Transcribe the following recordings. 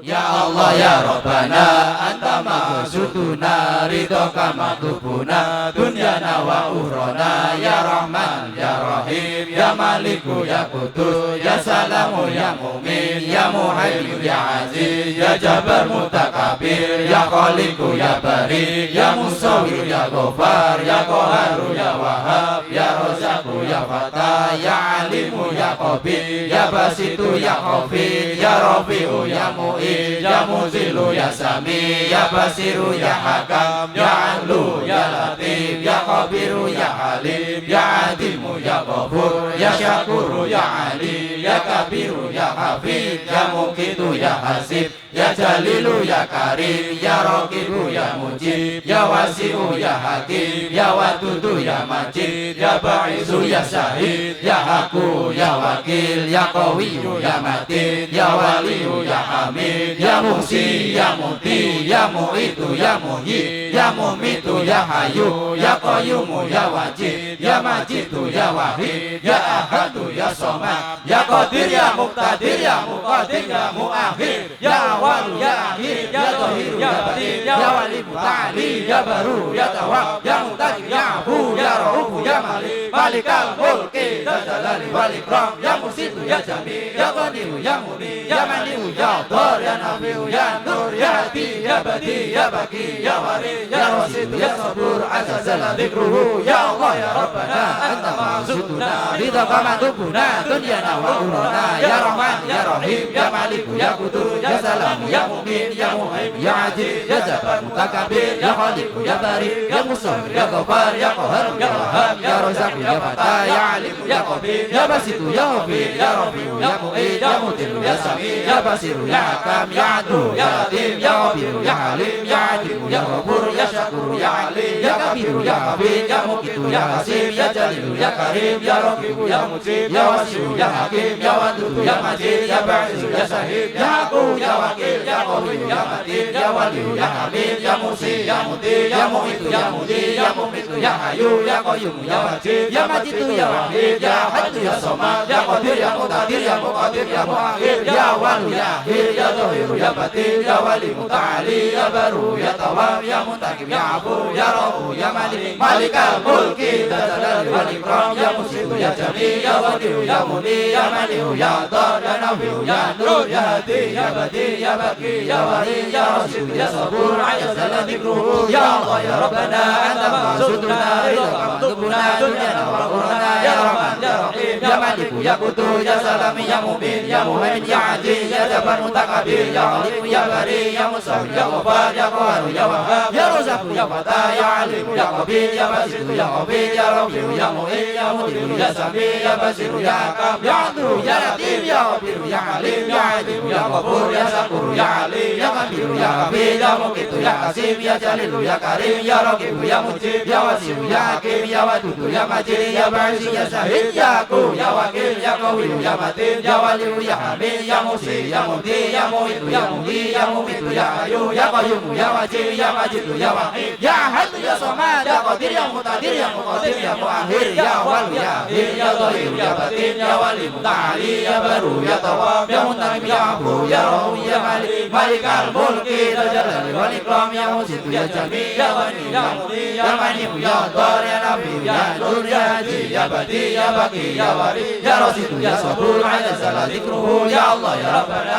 Ya Allah ya Rabbana anta maqsuduna ridhoka matlubuna dunyana wa ukhrana ya Rahman ya Rahim ya Maliku ya Qudus ya Salamu ya Mu'min ya Muhaimin ya Aziz ya Jabbar Mutakabir ya Khaliqu ya Bari ya Musawwir ya Ghaffar ya Qaharu ya Wahhab ya Razzaqu ya Fatah ya Alimu ya Qabir ya Basitu ya Khafid ya Rafi'u ya Mu'in ya Muzilu ya Sami ya Basiru ya Hakam ya Adlu ya Latif ya Khabiru ya Halim ya Adimu ya Ghafur ya Syakuru ya Ali ya Kabiru ya Hafid ya Muqitu ya Hasib ya Jalilu ya Karim ya Raqibu ya Mujib ya Wasi'u ya Hakim ya Wadudu ya Majid ya Ba'isu ya Syahid ya Haku ya Wakil ya Qawiyu ya Matin ya Waliyu ya Hamid ya Muhsi ya Muti ya Mu'itu ya Muhyi ya Mumitu ya Hayu ya Qayyumu ya Wajid ya Majidu ya Wahid ya Ahadu ya Somad ya Qadir ya Muqtadir ya Muqaddim ya Muakhir ya Awal ya Akhir ya Zahir ya Batin ya Wali Muta'ali ya Baru ya Tawwab ya Muqtadir ya Afu ya Rauf ya Malik Malikal Mulki ya Jalali wal Ikram ya Mursidu ya Jami ya Ghaniyu ya Muni ya Mani'u ya Dhar ya Nafi'u ya Nur ya Hadi ya Badi ya Baqi ya Warid ya Rasid ya Sabur azza jalla dzikruhu ya Allah ya Rabbana anta maqsuduna ridhoka matlubuna dunyana wa ukhrana ya Rahman ya Rahim ya Maliku ya Qudus ya Salam ya Mu'min ya Muhaimin ya Aziz ya Jabbar Mutakabir ya Khaliqu ya Bari ya Musawwir ya Ghaffar ya Qahhar ya Wahhab ya Razzaq ya Fatah ya Alim ya Qabir ya Basitu ya Hafid ya Rafi'u ya Mu'id ya Mudilu ya Sami ya Basiru ya Hakam ya Adlu ya Latif ya Khabiru ya Halim ya Adimu ya Ghafur ya Syakuru ya Ali ya Kabiru ya Hafid ya Muqitu ya Hasib ya Jalilu ya Karim ya Raqibu ya Mujib ya Wasi'u ya Hakim ya Wadudu ya Majid ya Ba'isu ya Syahid ya Haku ya Wakil ya Qawiyu ya Matin ya Waliyu ya Hamid ya Muhsi ya Muti ya Mu'itu ya Mudi ya Mumitu ya Hayu ya Qayyum ya Wajid ya Majidu ya Wahid ya Hadu ya Somad ya Qadir ya Muqtadir ya Muqaddim ya Muakhir ya Walu ya Akhir ya Zahiru ya Batin ya Wali Muta'ali ya Baru ya Tawwab ya Muntaqim ya Afu ya Rauf ya Malik Malikal Mulki ya Jalali wal Ikram ya Mursidu ya Jami ya Wadi'u ya Muni ya Mani'u ya Dhar ya Nafi'u ya Nur ya Hadi ya Badi ya Baqi ya Warid ya Rasid ya Sabur azza jalla dzikruhu ya Allah ya Rabbana anta maqsuduna ridhoka matlubuna dunyana wa ukhrana ya Rahman ya Rahim ya Maliku ya Qudus ya Salam ya Mu'min ya Muhaimin ya Aziz ya Jabbar Mutakabir ya Khalim ya Bari ya Musawwir ya Ghaffar ya Qahhar ya Wahhab ya Razzaq ya Fatah ya Alim ya Qabir ya Basitu ya Khabir ya Rafi'u ya Mu'id ya Mudilu ya Sami ya Basiru ya Hakam ya Adlu ya Latif ya Khabiru ya Halim ya Adimu ya Ghafur ya Syakuru ya Ali ya Kabiru ya Hafid ya Muqitu ya Hasim ya Jalilu ya Karim ya Raqibu ya Mujib ya Wasi'u ya Hakim ya Wadudu ya Majid ya Ba'isi ya Syahid ya Haku ya Wakil ya Qawiyu ya Matin ya Waliyu ya Hamid ya Muhsi ya Mudi ya Mu'itu ya Muhyi ya Mumitu ya Hayu ya Qayyum ya Wajid ya Majidu ya Wahid ya Ahadu ya Somad ya Qadir ya Muqtadir ya Muqaddim ya Muakhir ya Walu ya Akhir ya Zahiru ya Batin ya Wali Muta'ali ya Baru ya Tawwab ya Muntaqim ya Afu ya Rauf ya Malik Malikal Mulki ya Jalali wal Ikram ya Muhsin ya Jami ya Ghani ya Muni ya Mani'u ya Dhar ya Nafi'u ya Nur ya Hadi ya Badi ya Baqi ya Warid ya Rasid ya Sabur azza jalla dzikruhu ya Allah ya Rabbana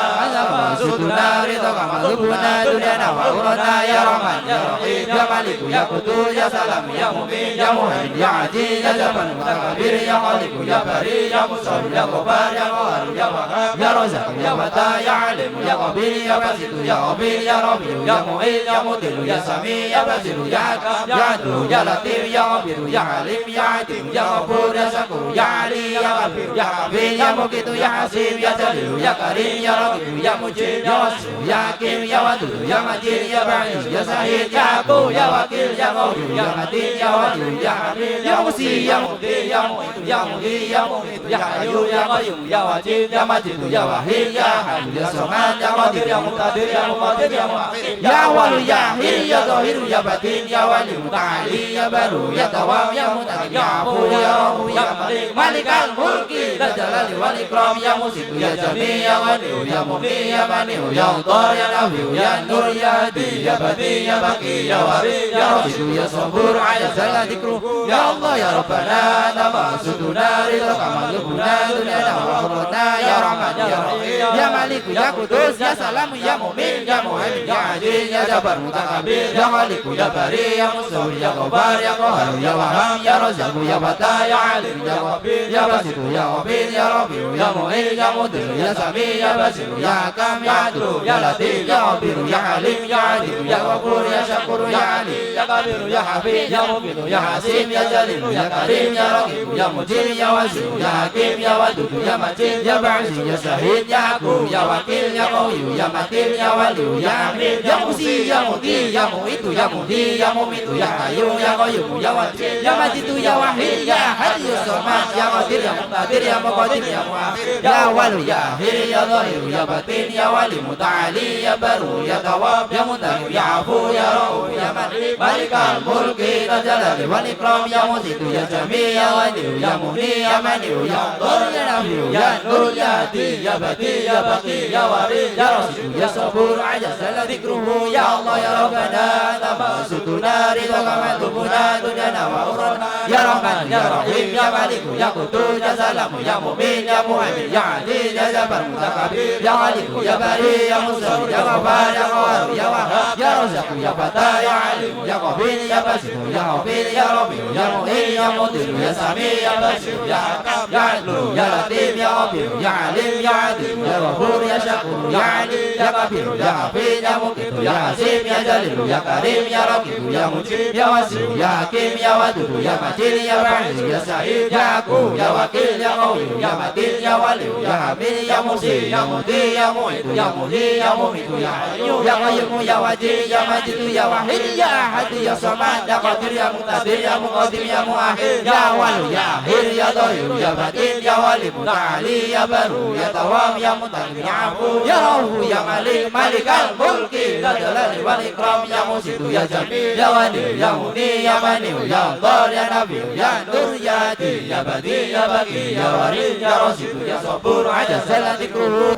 sutuna ridho kama lubuna dunyana wa urana ya Rahman ya Rahim ya Maliku ya Qudus ya Salam ya Mu'min ya Muhaimin ya Aziz ya Jabbar Mutakabir ya Khaliku ya Bari ya Musawwir ya Ghaffar ya Qahhar ya Wahhab ya Razzaq ya Fatah ya Alim ya Qabil ya Basit ya Qabil ya Rabi ya Mu'in ya Mutil ya Sami ya Basir ya Hakam ya Adlu ya Latif ya Khabir ya Alim ya Atim ya Ghafur ya Syakur ya Ali ya Ghafir ya Habib ya Muqit ya Hasib ya Jalil ya Karim ya Raqib ya Mujib ya Wasi ya Hakim ya Wadud ya Majid ya Ba'id ya Sahid ya Aku ya Wakil ya Qawi ya Matin ya Wali ya Hamid ya Musi ya Muqti ya Mu'id ya Muhi ya Mu'id ya Hayyu ya Qayyum ya Wajid ya Majid ya Wahid ya Hamid ya Samad ya Qadir ya Muqtadir ya Muqaddim ya Muakhir ya Wali ya Hir ya Zahir ya Batin ya Wali Muta'ali ya Baru ya Tawam ya Mutaqim ya Afu ya Rabu ya Malik Malikal Mulki ya Jalali wal Ikram ya Musik ya Jami ya Wali ya Mughni ya Mani ya Antar ya Nafi ya Nur ya Hadi ya Badi ya Baqi ya Wari ya Rasid ya Sabur ya Zala Dikruh ya Allah ya Rabbana Tamasuduna ridho kama lubuna dunyana wa akhirana ya Rahman ya Rahim ya Maliku ya Qudus ya Salam ya Mu'min ya Muhaimin ya Aziz ya Jabbar Mutakabir ya Khaliku ya Bari ya Musawwir ya Ghaffar ya Qahhar ya Wahhab ya Razzaq ya Fatah ya Alim ya Qabil ya Basit ya Qabil ya Rabi ya Mu'in ya Mudir ya Sami ya Basir ya Hakam ya Adlu ya Latif ya Khabir ya Alim ya Alim ya Ghafur ya Syakur ya Ali ya Qadir ya Habib ya Muqit ya Hasib ya Jalil ya Karim ya Raqib ya Mujib ya Wasi ya Hakim ya Wadud ya Majid ya Ba'id ya Sahid ya Aku ya Wakil ya Qawi ya Matin ya Wali ya Hamid ya Musi ya Muti ya Mu'itu ya Mudi ya Mumitu ya Hayyu ya Qayyum ya Wajid ya Majid ya Wahid ya Hadi ya Samad ya Qadir ya Muqtadir ya Muqaddim ya Muakhir ya Wali ya Hir ya Zahir ya Batin ya Wali Muta'ali ya Baru ya Tawab ya Mutaqim ya Afu ya Rauf ya Malik Malikal Mulki ya Jalali wal Ikram ya Musik ya Jami ya Wali ya Mughni ya Mani ya Antar ya Nafi ya Nur ya Hadi ya Badi ya Baqi ya Wari ya Rasid ya Sabur ya Zala Dikruh ya Allah ya Rabbana Tamasuduna ridho kama lubuna dunyana wa akhirana ya Rahman ya Rahim ya Maliku ya Qudus ya Salam ya Mu'min ya Muhaimin ya Aziz ya Jabbar Mutakabir ya Khaliku ya Bari ya Musawwir ya Ghaffar ya Qahhar ya Wahhab ya Razzaq ya Fatah ya Alim ya Qabil ya Basit ya Qabil ya Rabi ya Mu'in ya Mudir ya Sami ya Basir ya Hakam ya Adlu ya Latif ya Khabir ya Alim ya Aziz ya Ghafur ya Syakur ya Ali ya Kabir ya Hafid ya Muqit ya Hasib ya Jalil ya Karim ya Raqib ya Mujib ya Wasi ya Hakim ya Wadud ya Majid ya Ba'id ya Sahid ya Aku ya Wakil ya Qawi ya Matin ya Wali ya Hamid ya Musi ya Muti ya Mu'id ya Muhi ya Mumit ya Hayyu ya Qayyum ya Wajid ya Majid ya Wahid ya Hadi ya Samad ya Qadir ya Muqtadir ya Muqaddim ya Muakhir ya Wali ya Hir ya Zahir ya Batin ya Wali Muta'ali ya Baru ya Tawam ya Mutaqim ya Afu ya Rauf ya Malik Malikal Mulki ya Jalali wal Ikram ya Musik ya Jami ya Wali ya Mughni ya Mani ya Antar ya Nafi ya Nur ya Hadi ya Badi ya Baqi ya Wari ya Rasid ya Sabur ya Zala Dikruh.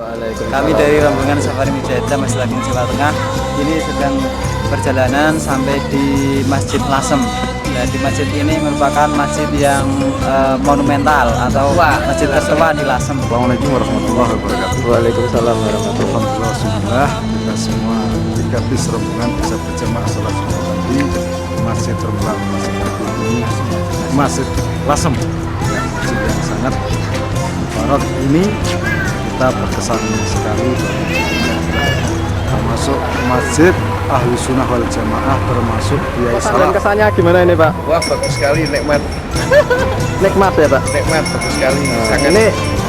Kami dari rombongan Safari Mujahid Masyarakat Jawa Tengah ini sedang perjalanan sampai di Masjid Lasem. Dan di masjid ini merupakan masjid yang monumental atau masjid tertua di Lasem. Assalamualaikum warahmatullahi wabarakatuh. Waalaikumsalam warahmatullahi wabarakatuh. Alhamdulillah kita semua 3 bis rombongan bisa berjamaah sholat Jumat nanti di Masjid Terpulang Masjid Agung ini, Masjid Lasem, ya, masjid yang sangat mubarak ini. Kita berkesan sekali termasuk masjid Ahlu Sunnah wal Jamaah, termasuk Kiai Salah. Kesannya gimana ini Pak? Wah, bagus sekali, nikmat. Nikmat ya Pak? Nikmat, bagus sekali. Ini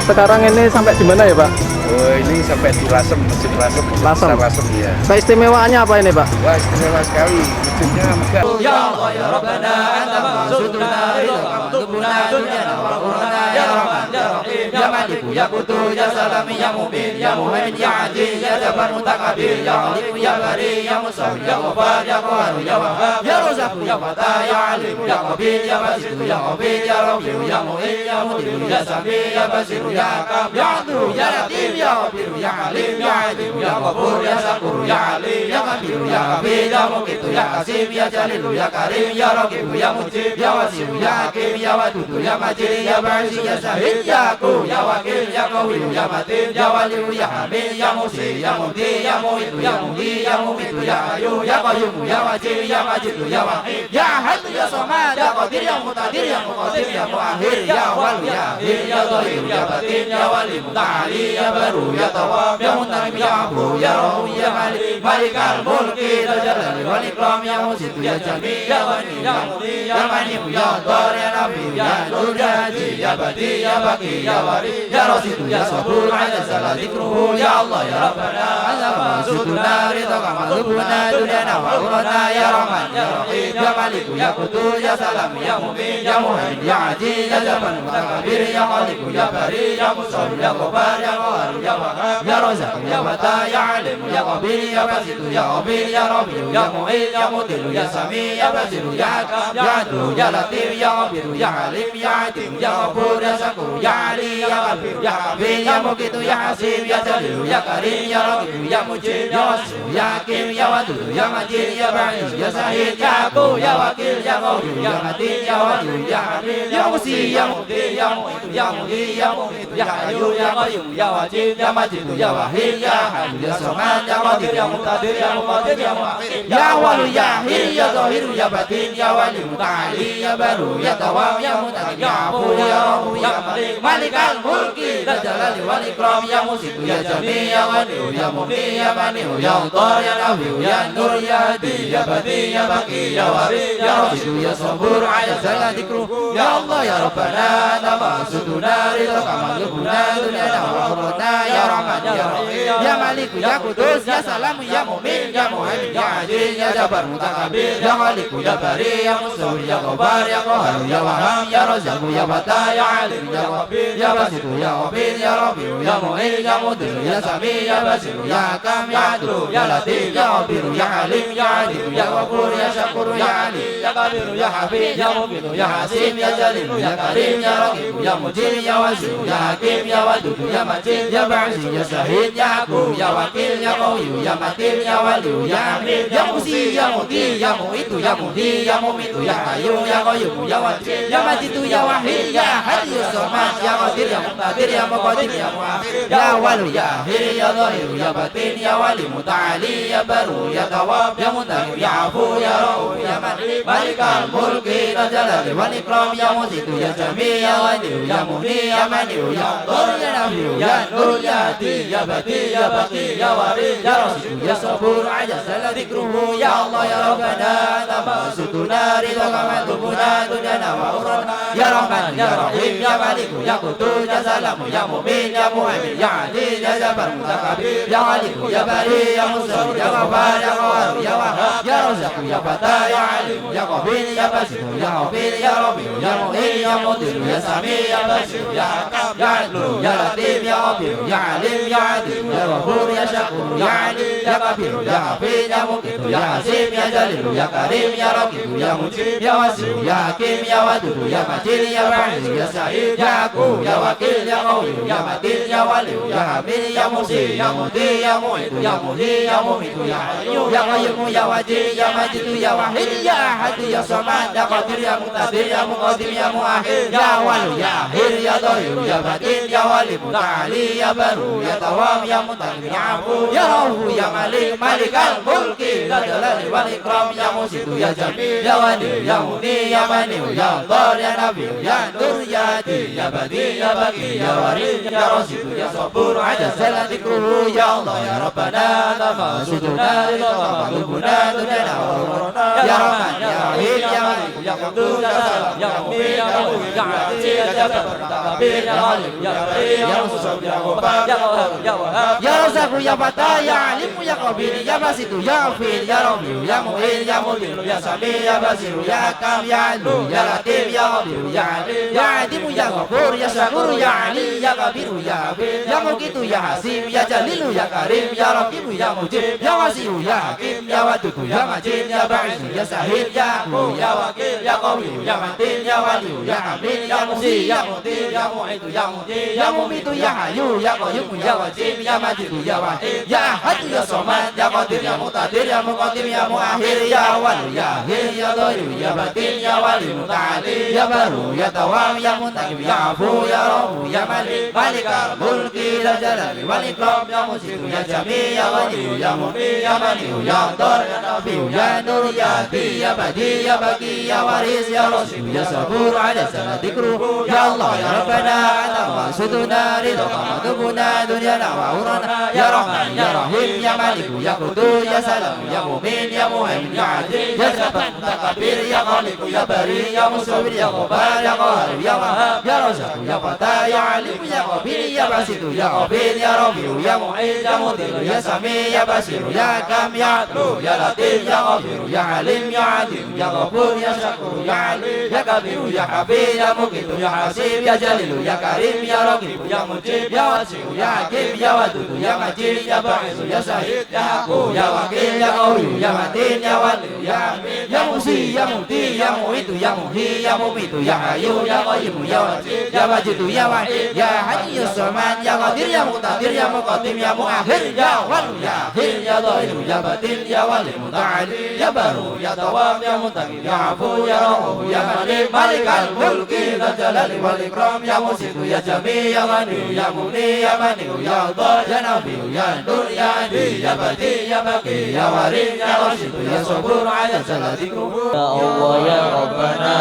sekarang ini sampai di mana ya Pak? Oh, ini sampai di Lasem, Masjid Lasem. Lasem ya. Keistimewaannya apa ini Pak? Wah, istimewa sekali. Masjidnya megah. Ya Allah ya Rabbana anta maqsuduna ridho kama lubuna dunyana wa akhirana ya Rahman ya Rahim ya Maliku ya Qudus ya Salam ya Mu'min ya Muhaimin ya Aziz ya Jabbar Mutakabir ya Khaliku ya Bari ya Musawwir ya Ghaffar ya Qahhar ya Wahhab ya Razzaq ya Fatah ya Alim ya Qabil ya Basit ya Qabil ya Rabi ya Mu'in ya Mudir ya Sami ya Basir ya Hakam ya Adlu ya Latif ya Khabir ya Alim ya Aziz ya Ghafur ya Syakur ya Ali ya Kabir ya Habib ya Muqit ya Hasib ya Jalil ya Karim ya Raqib ya Mujib ya Wasi ya Hakim ya Wadud ya Majid ya Ba'id ya Sahid ya Aku ya wakil ya qawiyu ya matin ya waliyu ya hamid ya muhsi ya mubdi ya mu'itu ya muhyi ya mumitu ya hayyu ya qayyum ya wajid ya majid ya wahid ya ahad ya samad ya qadir ya muqtadir ya muqaddim ya muakhir ya awwal ya akhir ya zahir ya batin ya wali muta'ali ya baru ya tawwab ya muntakim ya afu ya rahu ya malik malikal mulki dzal jalali wal ikram ya musid ya jami ya ghani ya mudi ya mani ya dar ya nafi ya nur ya haji ya badi ya baqi ya wari ya rasid ya sabur ala zala dzikruhu ya Allah ya rabbana azama suduna ridha kama lubuna dunyana wa urana ya rahman ya rahim ya malik ya qudus ya salam ya mu'min ya muhaimin ya aziz ya jabbar mutakabir ya khaliq ya bari ya musawwir ya ghaffar ya qahhar ya wahhab ya razzaq ya fata ya alim ya qabil ya basit ya qabil ya rabi ya mu'in ya mudil ya sami ya basir ya hakam ya adlu ya latif ya khabir ya alim ya atim ya ghafur ya syakur ya ali ya ghafir ya habib ya muqit ya hasib ya jalil ya karim ya raqib ya mujib ya wasi ya hakim ya wadud ya majid ya ba'id ya sahid ya aqu ya wakil ya qawi ya matin ya wali ya hamid ya musi ya mubdi ya mu'id ya muhyi ya mumit ya hayyu ya qayyum ya wajid ya majid ya wahid ya ahad ya samad ya qadir ya muqtadir ya muqaddim ya muakhir ya awwal ya akhir ya zahir ya batin ya wali muta'ali ya baru ya tawwab ya mutakim ya afu ya rahu ya malik malikal mulki dzal jalali wal ikram ya musid ya jami ya wali ya mubdi ya mani ya dar ya nafi ya nur ya hadi ya badi ya baqi ya wari ya rasid ya sabur ala zala dzikruhu ya Allah ya rabbana nama suduna ridha kama lubuna dunyana wa urana ya rahman ya rahim ya malik ya qudus ya salam ya mu'min ya muhaimin ya aziz ya jabbar mutakabir ya khaliq ya bari ya musawwir ya ghaffar ya qahhar ya wahhab ya razzaq ya fata ya alim ya qabil ya basit ya qabil ya rabi ya mu'in ya mudil ya sami ya basir ya hakam ya adlu ya latif ya khabir ya halim ya adil ya ghafur ya syakur ya ali ya qadir ya habib ya mubin ya hasim ya jalil ya karim ya raqib ya mujib ya wasi ya hakim ya wadud ya majid ya ba'id ya sahid ya aqu ya wakil ya qawi ya matin ya wali ya hamid ya musi ya mudi ya mu'itu ya muhyi ya mumitu ya hayyu ya qayyum ya wajid ya majid ya wahid ya ahad ya samad ya qadir ya muqtadir ya muqaddim ya muakhir ya awwal ya akhir ya zahir ya batin ya wali muta'ali ya baru ya tawwab ya muntakim ya afu ya rauf ya malik malikal mulki dzal jalali wal ikram ya musid ya jami ya wali ya muhyi ya mani ya dar ya nafi ya nur ya hadi ya badi ya baqi ya wari ya rasid ya sabur ala zala dzikruhu ya Allah ya rabbana nama suduna ridha kama lubuna dunyana wa urana ya rahman ya rahim ya malik ya qudus ya salam ya mu'min ya muhaimin ya aziz ya jabbar mutakabir ya khaliq ya bari ya musawwir ya ghaffar ya qahhar ya wahhab ya razzaq ya fata ya alim ya qabil ya basit ya qabil ya rabi ya mu'in ya mudil ya sami ya basir ya hakam ya adlu ya latif ya khabir ya alim ya adil ya ghafur ya syakur ya ali ya kabir ya hafid ya muqit ya hasim ya jalil ya karim ya raqib ya mujib ya wasi ya hakim ya wadud ya majid ya ba'id ya sahid ya aqu ya wakil ya qawi ya matin ya wali ya hamid ya musi ya mudi ya mu'id ya muhyi ya mumit ya hayyu ya qayyum ya wajid ya majid ya wahid ya ahad ya samad ya qadir ya muqtadir ya muqaddim ya muakhir ya awwal ya akhir ya zahir ya batin ya wali muta'ali ya baru ya tawwab ya mutakim ya afu ya rauf ya malik malikal mulki dzal jalali wal ikram ya musid ya jami ya wali ya muni ya mani ya dar ya nafi ya nur ya hadi ya badi ya baqi ya wari ya rasid ya sabur ala zala dzikruhu ya Allah ya rabbana nama suduna ridha kama lubuna dunyana wa urana ya rahman ya rahim ya malik ya qudus ya salam ya mu'min ya muhyi ya aziz ya jabbar mutakabir ya khaliq ya bari ya musawwir ya ghaffar ya qahhar ya wahhab ya razzaq ya fata ya alim ya qabil ya basit ya hafid ya rabi ya mu'in ya mudil ya sami ya basir ya hakam ya adlu ya latif ya khabir ya alim ya adim ya ghafur ya syakur ya ali ya kabir ya hafid ya muqit ya hasim ya jalil ya karim ya raqib ya mujib ya wasi ya hakim ya wadud ya majid ya ba'id ya sahid ya aqu ya wakil ya qawi ya matin ya wali ya hamid ya muhyi ya muti ya mu'itu ya muti ya mumitu ya hayyu ya qayyum ya wajib ya majid ya wahid ya ahad ya samad ya qadir ya muqtadir ya muqaddim ya muakhir ya awwal ya akhir ya dhahir ya batin ya wali muta'ali ya baru ya tawam ya muntakim ya afu ya rabu ya malik malikal mulki ya jalali wal ikram ya musiku ya jami ya wali ya mu'min ya mani ya dar ya nafi ya nur ya bi ya badi ya baki ya waris ya rasul ya sabur ala sana dzikru ya Allah ya rabbana anta maqsuduna ridha madubuna dunyana wa urana ya rahman ya rahim ya malik ya qudus ya salam ya mu'min ya muhaimin ya adil ya jabbar mutakabbir ya khaliq ya bari ya musawwir ya ghaffar ya qahhar ya wahhab ya razzaq ya fatah ya alim ya qabil ya basit ya qabil ya rafi ya mu'id ya mudir ya sami ya basir ya kam ya adlu ya latif ya ghafir ya alim ya adil ya ghafur ya syakur ya alim ya kabir ya habib ya muqit ya hasib ya jalil ya karim ya raqib ya mujib ya wasi ya hakim ya wadud ya majid ya ba'is ya syahid ya haqu ya wakil ya qawi ya matin ya wali ya hamid ya musi ya muti ya mu'itu ya muhi ya mumitu ya hayyu ya qayyum ya wajid ya wajid ya wahid ya hayy ya samad ya qadir ya muqtadir ya muqaddim ya muakhir ya awwal ya akhir ya dhahir ya batin ya wali muta'ali ya baru ya tawam ya muntaqim ya afu ya rauf ya malik malikal mulki dzal jalali wal ikram ya musitu ya jami ya ghani ya muni ya mani ya Allah ya nafi ya nur ya adi ya badi ya baqi ya waris ya rasyid ya sabur ala sana dzikru ya Allah ya rabbana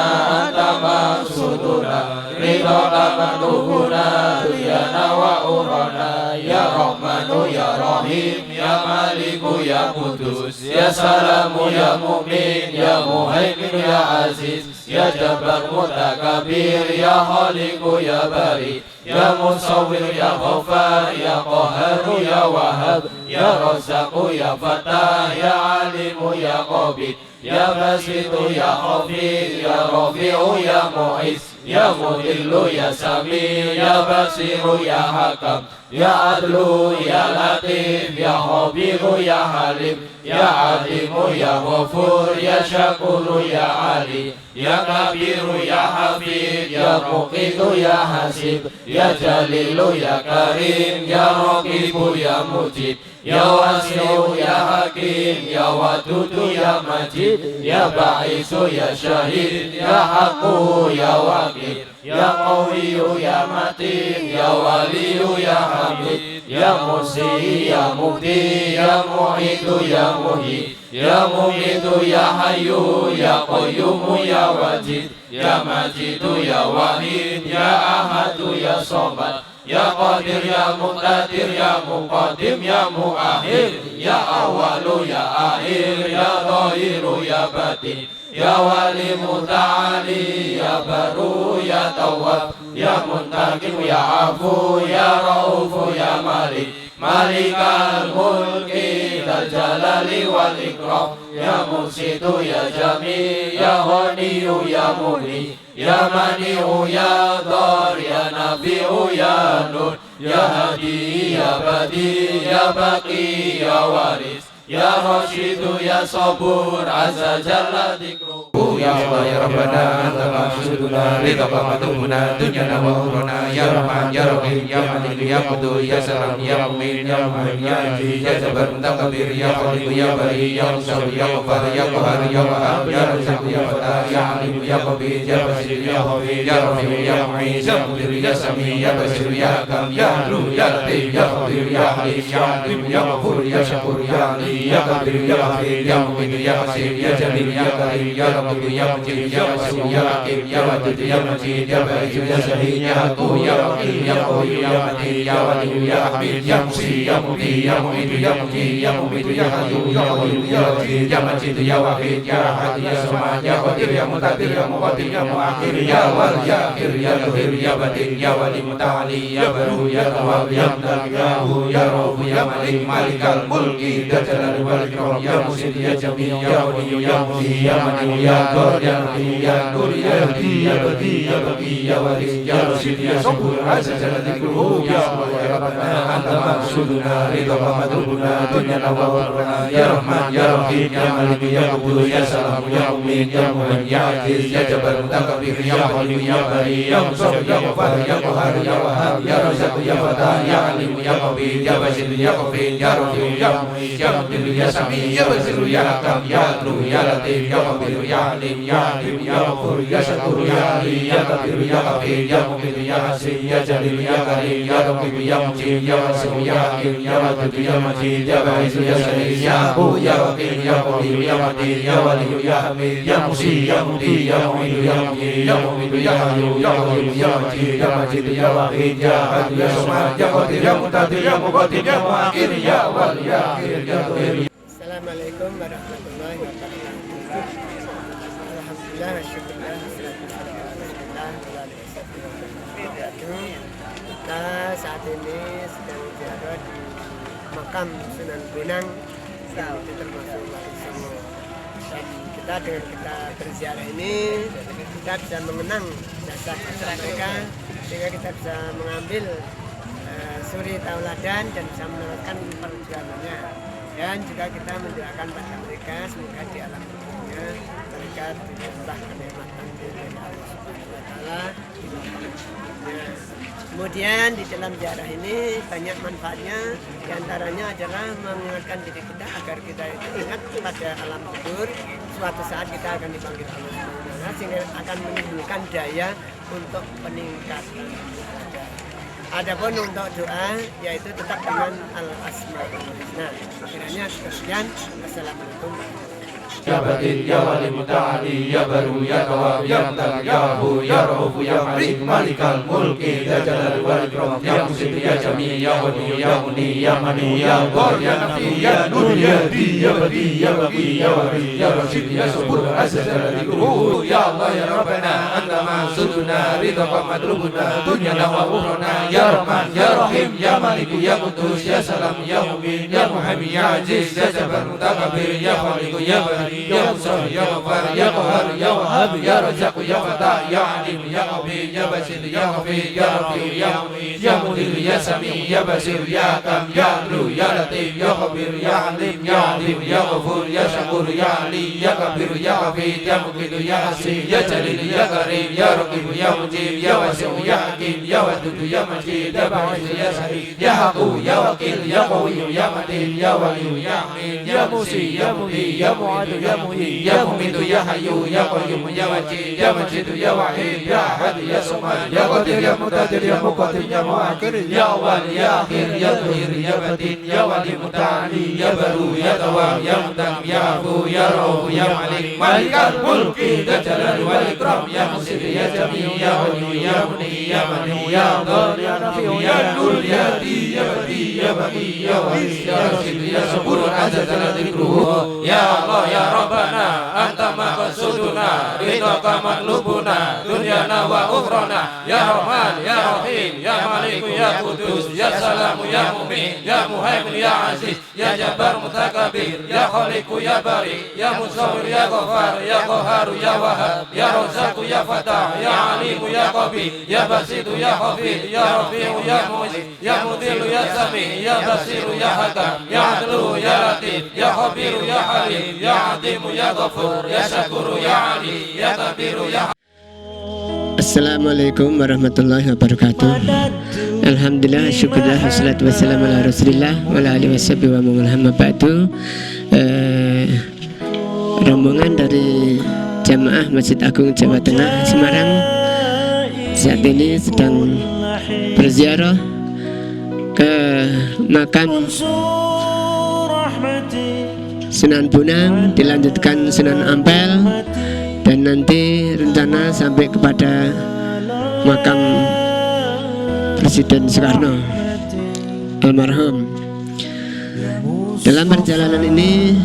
anta maqsuduna ridha madhubuna dunyana wa urana ya rahmanu ya rahim ya maliku ya qudus ya salamu ya mu'min ya muhaimin ya aziz ya jabbar mutakabbir ya khaliqu ya bari ya musawwir ya ghaffar ya qahhar ya wahhab ya razzaq ya fatah ya alimu ya qabid ya basitu ya khafid ya rafi'u ya mu'izz ya mudillu ya sami ya basiru ya hakam ya adlu ya latif ya khabiru ya halim ya alimu ya ghafur ya syakuru ya ali ya kabiru ya hafid ya muqitu ya hasib ya jalilu ya karim ya raqibu ya mujib ya wasi'u ya hakim ya wadudu ya majid ya ba'isu ya syahid ya haqqu ya wakil ya qawiyu ya matin ya waliyu ya hamid ya musi ya mukti ya mu'idu ya muhi ya mumitu ya hayyu ya qayyumu ya wajid ya majidu ya wahid ya ahadu ya somad ya qadir ya muqtadir ya muqaddim ya muakhir ya awalu ya akhir ya dhahiru ya batin ya wali muta'ali ya baru ya tawwab ya muntaqim ya afu ya raufu ya malik malikal mulki dzal jalali wal ikram ya musitu ya jami ya ghaniyu ya muni ya mani'u ya dar ya nafi'u ya nur ya hadi ya badi ya baqi ya waris ya rasyidu ya sabur azza jalla dzikru ya Allah ya Rabbana anta maqsuduna ridha madhubuna dunyana wa urana ya Rahman ya Rahim ya Malik ya Qudus ya Salam ya Mu'min ya Muhaimin ya Aziz ya Jabbar mutakabbir ya Khaliq ya Bari ya Musawwir ya Ghaffar ya Qahhar ya Wahhab ya Razzaq ya Fatah ya Alim ya Qabid ya Basir ya Hafid ya Rafi' ya Mu'izz ya Mudir ya Sami ya Basir ya Hakam ya Adlu ya Latif ya Khabir ya Halim ya Alim ya Ghafur ya Syakur ya Ali ya Kabir ya Hafid ya Mu'min ya Basir ya Jalil ya Karim ya Rabbul ya Mujib ya Wasi ya Hakim ya Wadud ya Majid ya Ba'is ya Syahid ya Haqqu ya Wakil ya Qawi ya Matin ya Wali ya Hamid ya Musi ya Muqti ya Mu'id ya Muji ya Mumit ya Hayyu ya Qayyum ya Wajid ya Majid ya Wahid ya Ahad ya Samad ya Qadir ya Muqtadir ya Muqaddim ya Muakhir ya Wal ya Akhir ya Zahir ya Batin ya Wali Muta'ali ya Baru ya Tawwab ya Muntaqim ya Rauf ya Malik malikal mulki dzal jalali wal ikram ya musid ya jamil ya wali ya muhi ya mani ya ghafar ya rahim ya nur ya hadi ya badi ya baqi ya waris ya rasyid ya sabur azza jalla dzikruhu ya Allah ya rabbana anta maqsuduna ridha madrubuna dunyana wa ukhra ya rahman ya rahim ya malik ya qudus ya salam ya mu'min ya muhaimin ya aziz ya jabbar mutakabbir ya halim ya bari ya musawwir ya ghafar ya qahhar ya wahhab ya razzaq ya fatah ya alim ya qabil ya basir ya ghafir ya rahim ya mu'min ya muqtir ya sami ya basir ya hakam ya adlu ya latif ya khabir ya alim ya alim ya ghafur ya syakur ya ali ya kabir ya kafir ya muqtir ya hasim ya jalil ya karim ya raqib ya mujib ya wasi ya hakim ya wadud ya majid ya ba'is ya sahih ya abu ya wakil ya qadir ya matin ya wali ya hamid ya musi ya mudi ya mu'id ya muqim ya mu'min ya hayyu ya qayyum ya majid ya majid ya wahid ya ahad ya samad ya qadir ya muqtadir ya muqaddim ya muakhir ya wali ya akhir ya qadir. Assalamualaikum warahmatullahi wabarakatuh. Alhamdulillah, syukurlah, kita saat ini sedang berada di makam Sunan Bonang yang itu termasuk Wali Songo. Dan kita dengan kita berziarah ini kita bisa mengenang jasa mereka sehingga kita bisa mengambil suri tauladan dan bisa meneruskan perjuangannya. Dan juga kita mendoakan pada mereka semoga di alam dunia mereka dilimpah kenikmatan dari Allah Subhanahu wa taala. Kemudian di dalam ziarah ini banyak manfaatnya, diantaranya adalah mengingatkan diri kita agar kita itu ingat pada alam kubur. Suatu saat kita akan dipanggil Allah Subhanahu wa taala sehingga akan menimbulkan daya untuk peningkatan ibadah. Adapun untuk doa yaitu tetap dengan al-asmaul husna. Kiranya sekian. Assalamualaikum. Ya batin ya wali muta'ali ya baru ya tawab ya mutar ya hu ya rauf ya malik malikal mulki ya jalal wal ikram ya musid ya jami ya wali ya muni ya mani ya ghafar ya nafi ya nur ya di ya badi ya baqi ya wari ya rasyid ya sabur azza jalla dzikruhu ya Allah ya rabbana anta maqsuduna ridha madrubuna dunyana wa ukhrana ya rahman ya rahim ya malik ya qudus ya salam ya mu'min ya muhaimin ya aziz ya jabbar mutakabbir ya khaliq ya bari ya musawwir ya ghafar ya qahhar ya wahhab ya razzaq ya fatah ya alim ya khabir ya basir ya ghafir ya rahim ya mu'min ya mudir ya sami ya basir ya hakam ya adlu ya latif ya khabir ya alim ya alim ya ghafur ya syakur ya ali ya kabir ya hafid ya muqit ya hasim ya jalil ya karim ya raqib ya mujib ya wasi ya hakim ya wadud ya majid ya ba'is ya sahih ya haqu ya wakil ya qawi ya matin ya wali ya amin ya musi ya mudi ya mu'ad ya muhi ya mumitu ya hayyu ya qayyum ya wajid ya majid ya wahid ya ahad ya samad ya qadir ya muqtadir ya muqaddim ya muakhir ya awwal ya akhir ya zahir ya batin ya wali muta'ali ya baru ya tawab ya muntaqim ya afu ya rauf ya malik malikal mulki ya jalal wal ikram ya musid ya jami ya wali ya muni ya mani ya ghafar ya nafi ya nur ya di ya badi ya baqi ya waris ya rasyid ya sabur azza jalla dzikruhu ya Allah ya Rabbana anta maqsuduna ridha matlubuna dunyana wa ukhrana ya Rahman ya Rahim ya Malik ya Qudus ya Salam ya Mu'min ya Muhaimin ya Aziz ya Jabbar Mutakabbir ya Khaliq ya Bari ya Musawwir ya Ghafar ya Qahhar ya Wahhab ya Razzaq ya Fatah ya Alim ya Qabil ya Basit ya Hafid ya Rafi' ya Mu'izz ya Mudil ya Sami ya Basir ya Hakam ya Adlu ya Latif ya Khabir ya Halim ya Adim ya Ghafur ya Syakur ya Ali ya Kabir ya. Assalamualaikum warahmatullahi wabarakatuh. Alhamdulillah, syukurlah, wassalatu wassalamu ala rasulillah wa ala alihi washabihi wa man ba'du. Rombongan dari Jamaah Masjid Agung Jawa Tengah Semarang saat ini sedang berziarah ke makam Sunan Bonang, dilanjutkan Sunan Ampel, dan nanti rencana sampai kepada makam Presiden Soekarno almarhum. Dalam perjalanan ini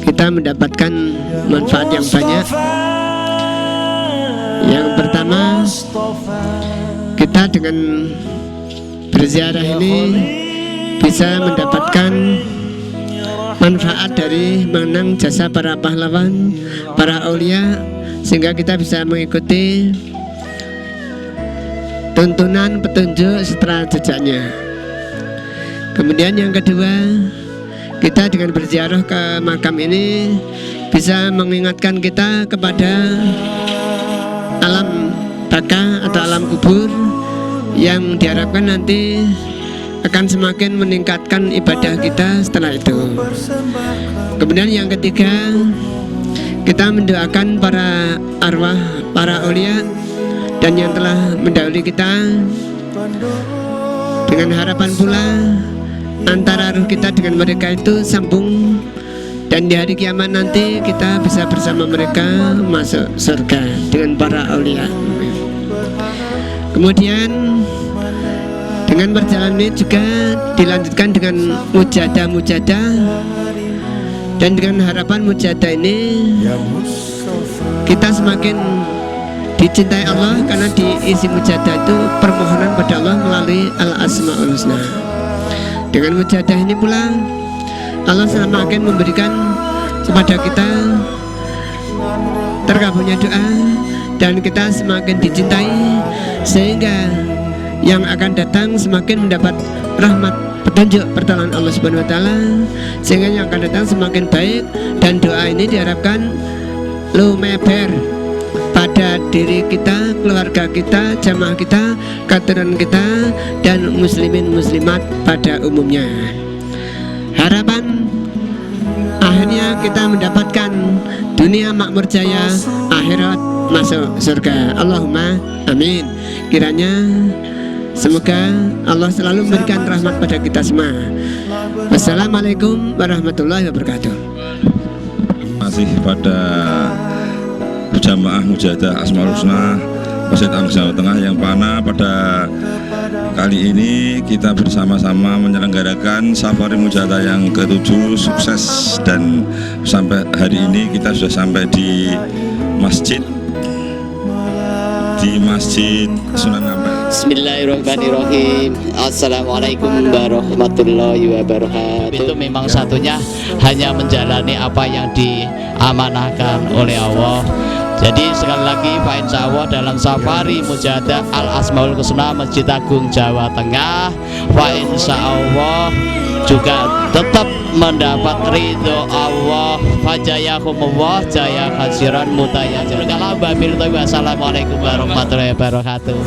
kita mendapatkan manfaat yang banyak. Yang pertama, kita dengan berziarah ini bisa mendapatkan manfaat dari mengenang jasa para pahlawan, para aulia, sehingga kita bisa mengikuti tuntunan petunjuk setelah jejaknya. Kemudian yang kedua, kita dengan berziarah ke makam ini bisa mengingatkan kita kepada alam baka atau alam kubur yang diharapkan nanti akan semakin meningkatkan ibadah kita setelah itu. Kemudian yang ketiga, kita mendoakan para arwah, para aulia dan yang telah mendahului kita, dengan harapan pula antara ruh kita dengan mereka itu sambung, dan di hari kiamat nanti kita bisa bersama mereka masuk surga dengan para aulia. Kemudian dengan perjalanan ini juga dilanjutkan dengan mujadah-mujadah, dan dengan harapan mujadah ini kita semakin dicintai Allah, karena diisi mujadah itu permohonan pada Allah melalui Al-Asma'ul Husna. Dengan mujadah ini pula Allah semakin memberikan kepada kita terkabulnya doa, dan kita semakin dicintai, sehingga yang akan datang semakin mendapat rahmat, petunjuk, pertolongan Allah Subhanahu wa taala, sehingga yang akan datang semakin baik. Dan doa ini diharapkan lumeber pada diri kita, keluarga kita, jamaah kita, keturunan kita, dan muslimin muslimat pada umumnya. Harapan akhirnya kita mendapatkan dunia makmur jaya, akhirat masuk surga. Allahumma amin. Kiranya semoga Allah selalu memberikan rahmat pada kita semua. Wassalamualaikum warahmatullahi wabarakatuh. Masih pada jamaah mujadah Asmaul Husna Masjid Angsa Jawa Tengah yang mana pada kali ini kita bersama-sama menyelenggarakan safari mujadah yang ke-7 sukses, dan sampai hari ini kita sudah sampai di Masjid Sunan Ampel. Bismillahirrahmanirrahim. Assalamualaikum warahmatullahi wabarakatuh. Itu memang satunya hanya menjalani apa yang diamanahkan oleh Allah. Jadi sekali lagi Pak, insya Allah dalam safari mujadah Al-Asmaul Husna Masjid Agung Jawa Tengah, Pak, insya Allah juga tetap mendapat ridho Allah. Fajayakumullah jaya khasiran mutaya. Wassalamualaikum warahmatullahi wabarakatuh.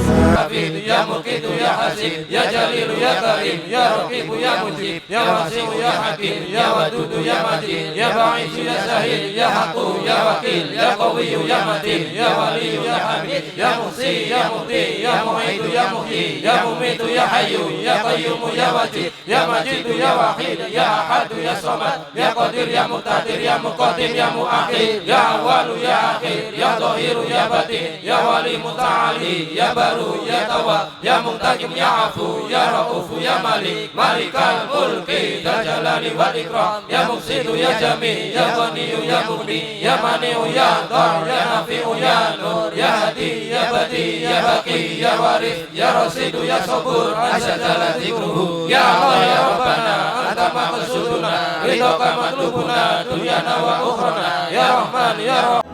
Ya Muqitu ya Hasib, ya Jalilu ya Karim, ya Raqibu ya Mujib, ya Wasi'u ya Hakim, ya Wadudu ya Majid, ya Ba'isu ya Sahil, ya Haqqu ya Wakil, ya Qawiyyu ya Matin, ya Waliyu ya Hamid, ya Muhsi ya Muhti, ya Mu'idu ya Muhyi, ya Mumitu ya Hayyu, ya Qayyumu ya Wajid, ya Majidu ya Wahid, ya Ahadu ya Samad, ya Qadir ya Muqtadir, ya Muqaddim ya Mu'akhir, ya Awwalu ya Akhir, ya Dhahiru ya Batin, ya Wali Muta'ali, ya Baru ya Tawwab, ya Muntakim ya Afu, ya Ra'ufu ya Malik, Malikal Mulki ya Jalali wal Ikram, ya Muqsitu ya Jami, ya Ghaniyu ya Mughni, ya Mani'u ya Dhar, ya Nafi'u ya Nur, ya Hadi ya Badi, ya Baqi ya Warith, ya Rasidu ya Sabur, Asyadala Zikruhu, ya Allah ya Rabbana Anta maqsuduna, ridhoka matlubuna, dunyana wa ukhrana, ya Rahman ya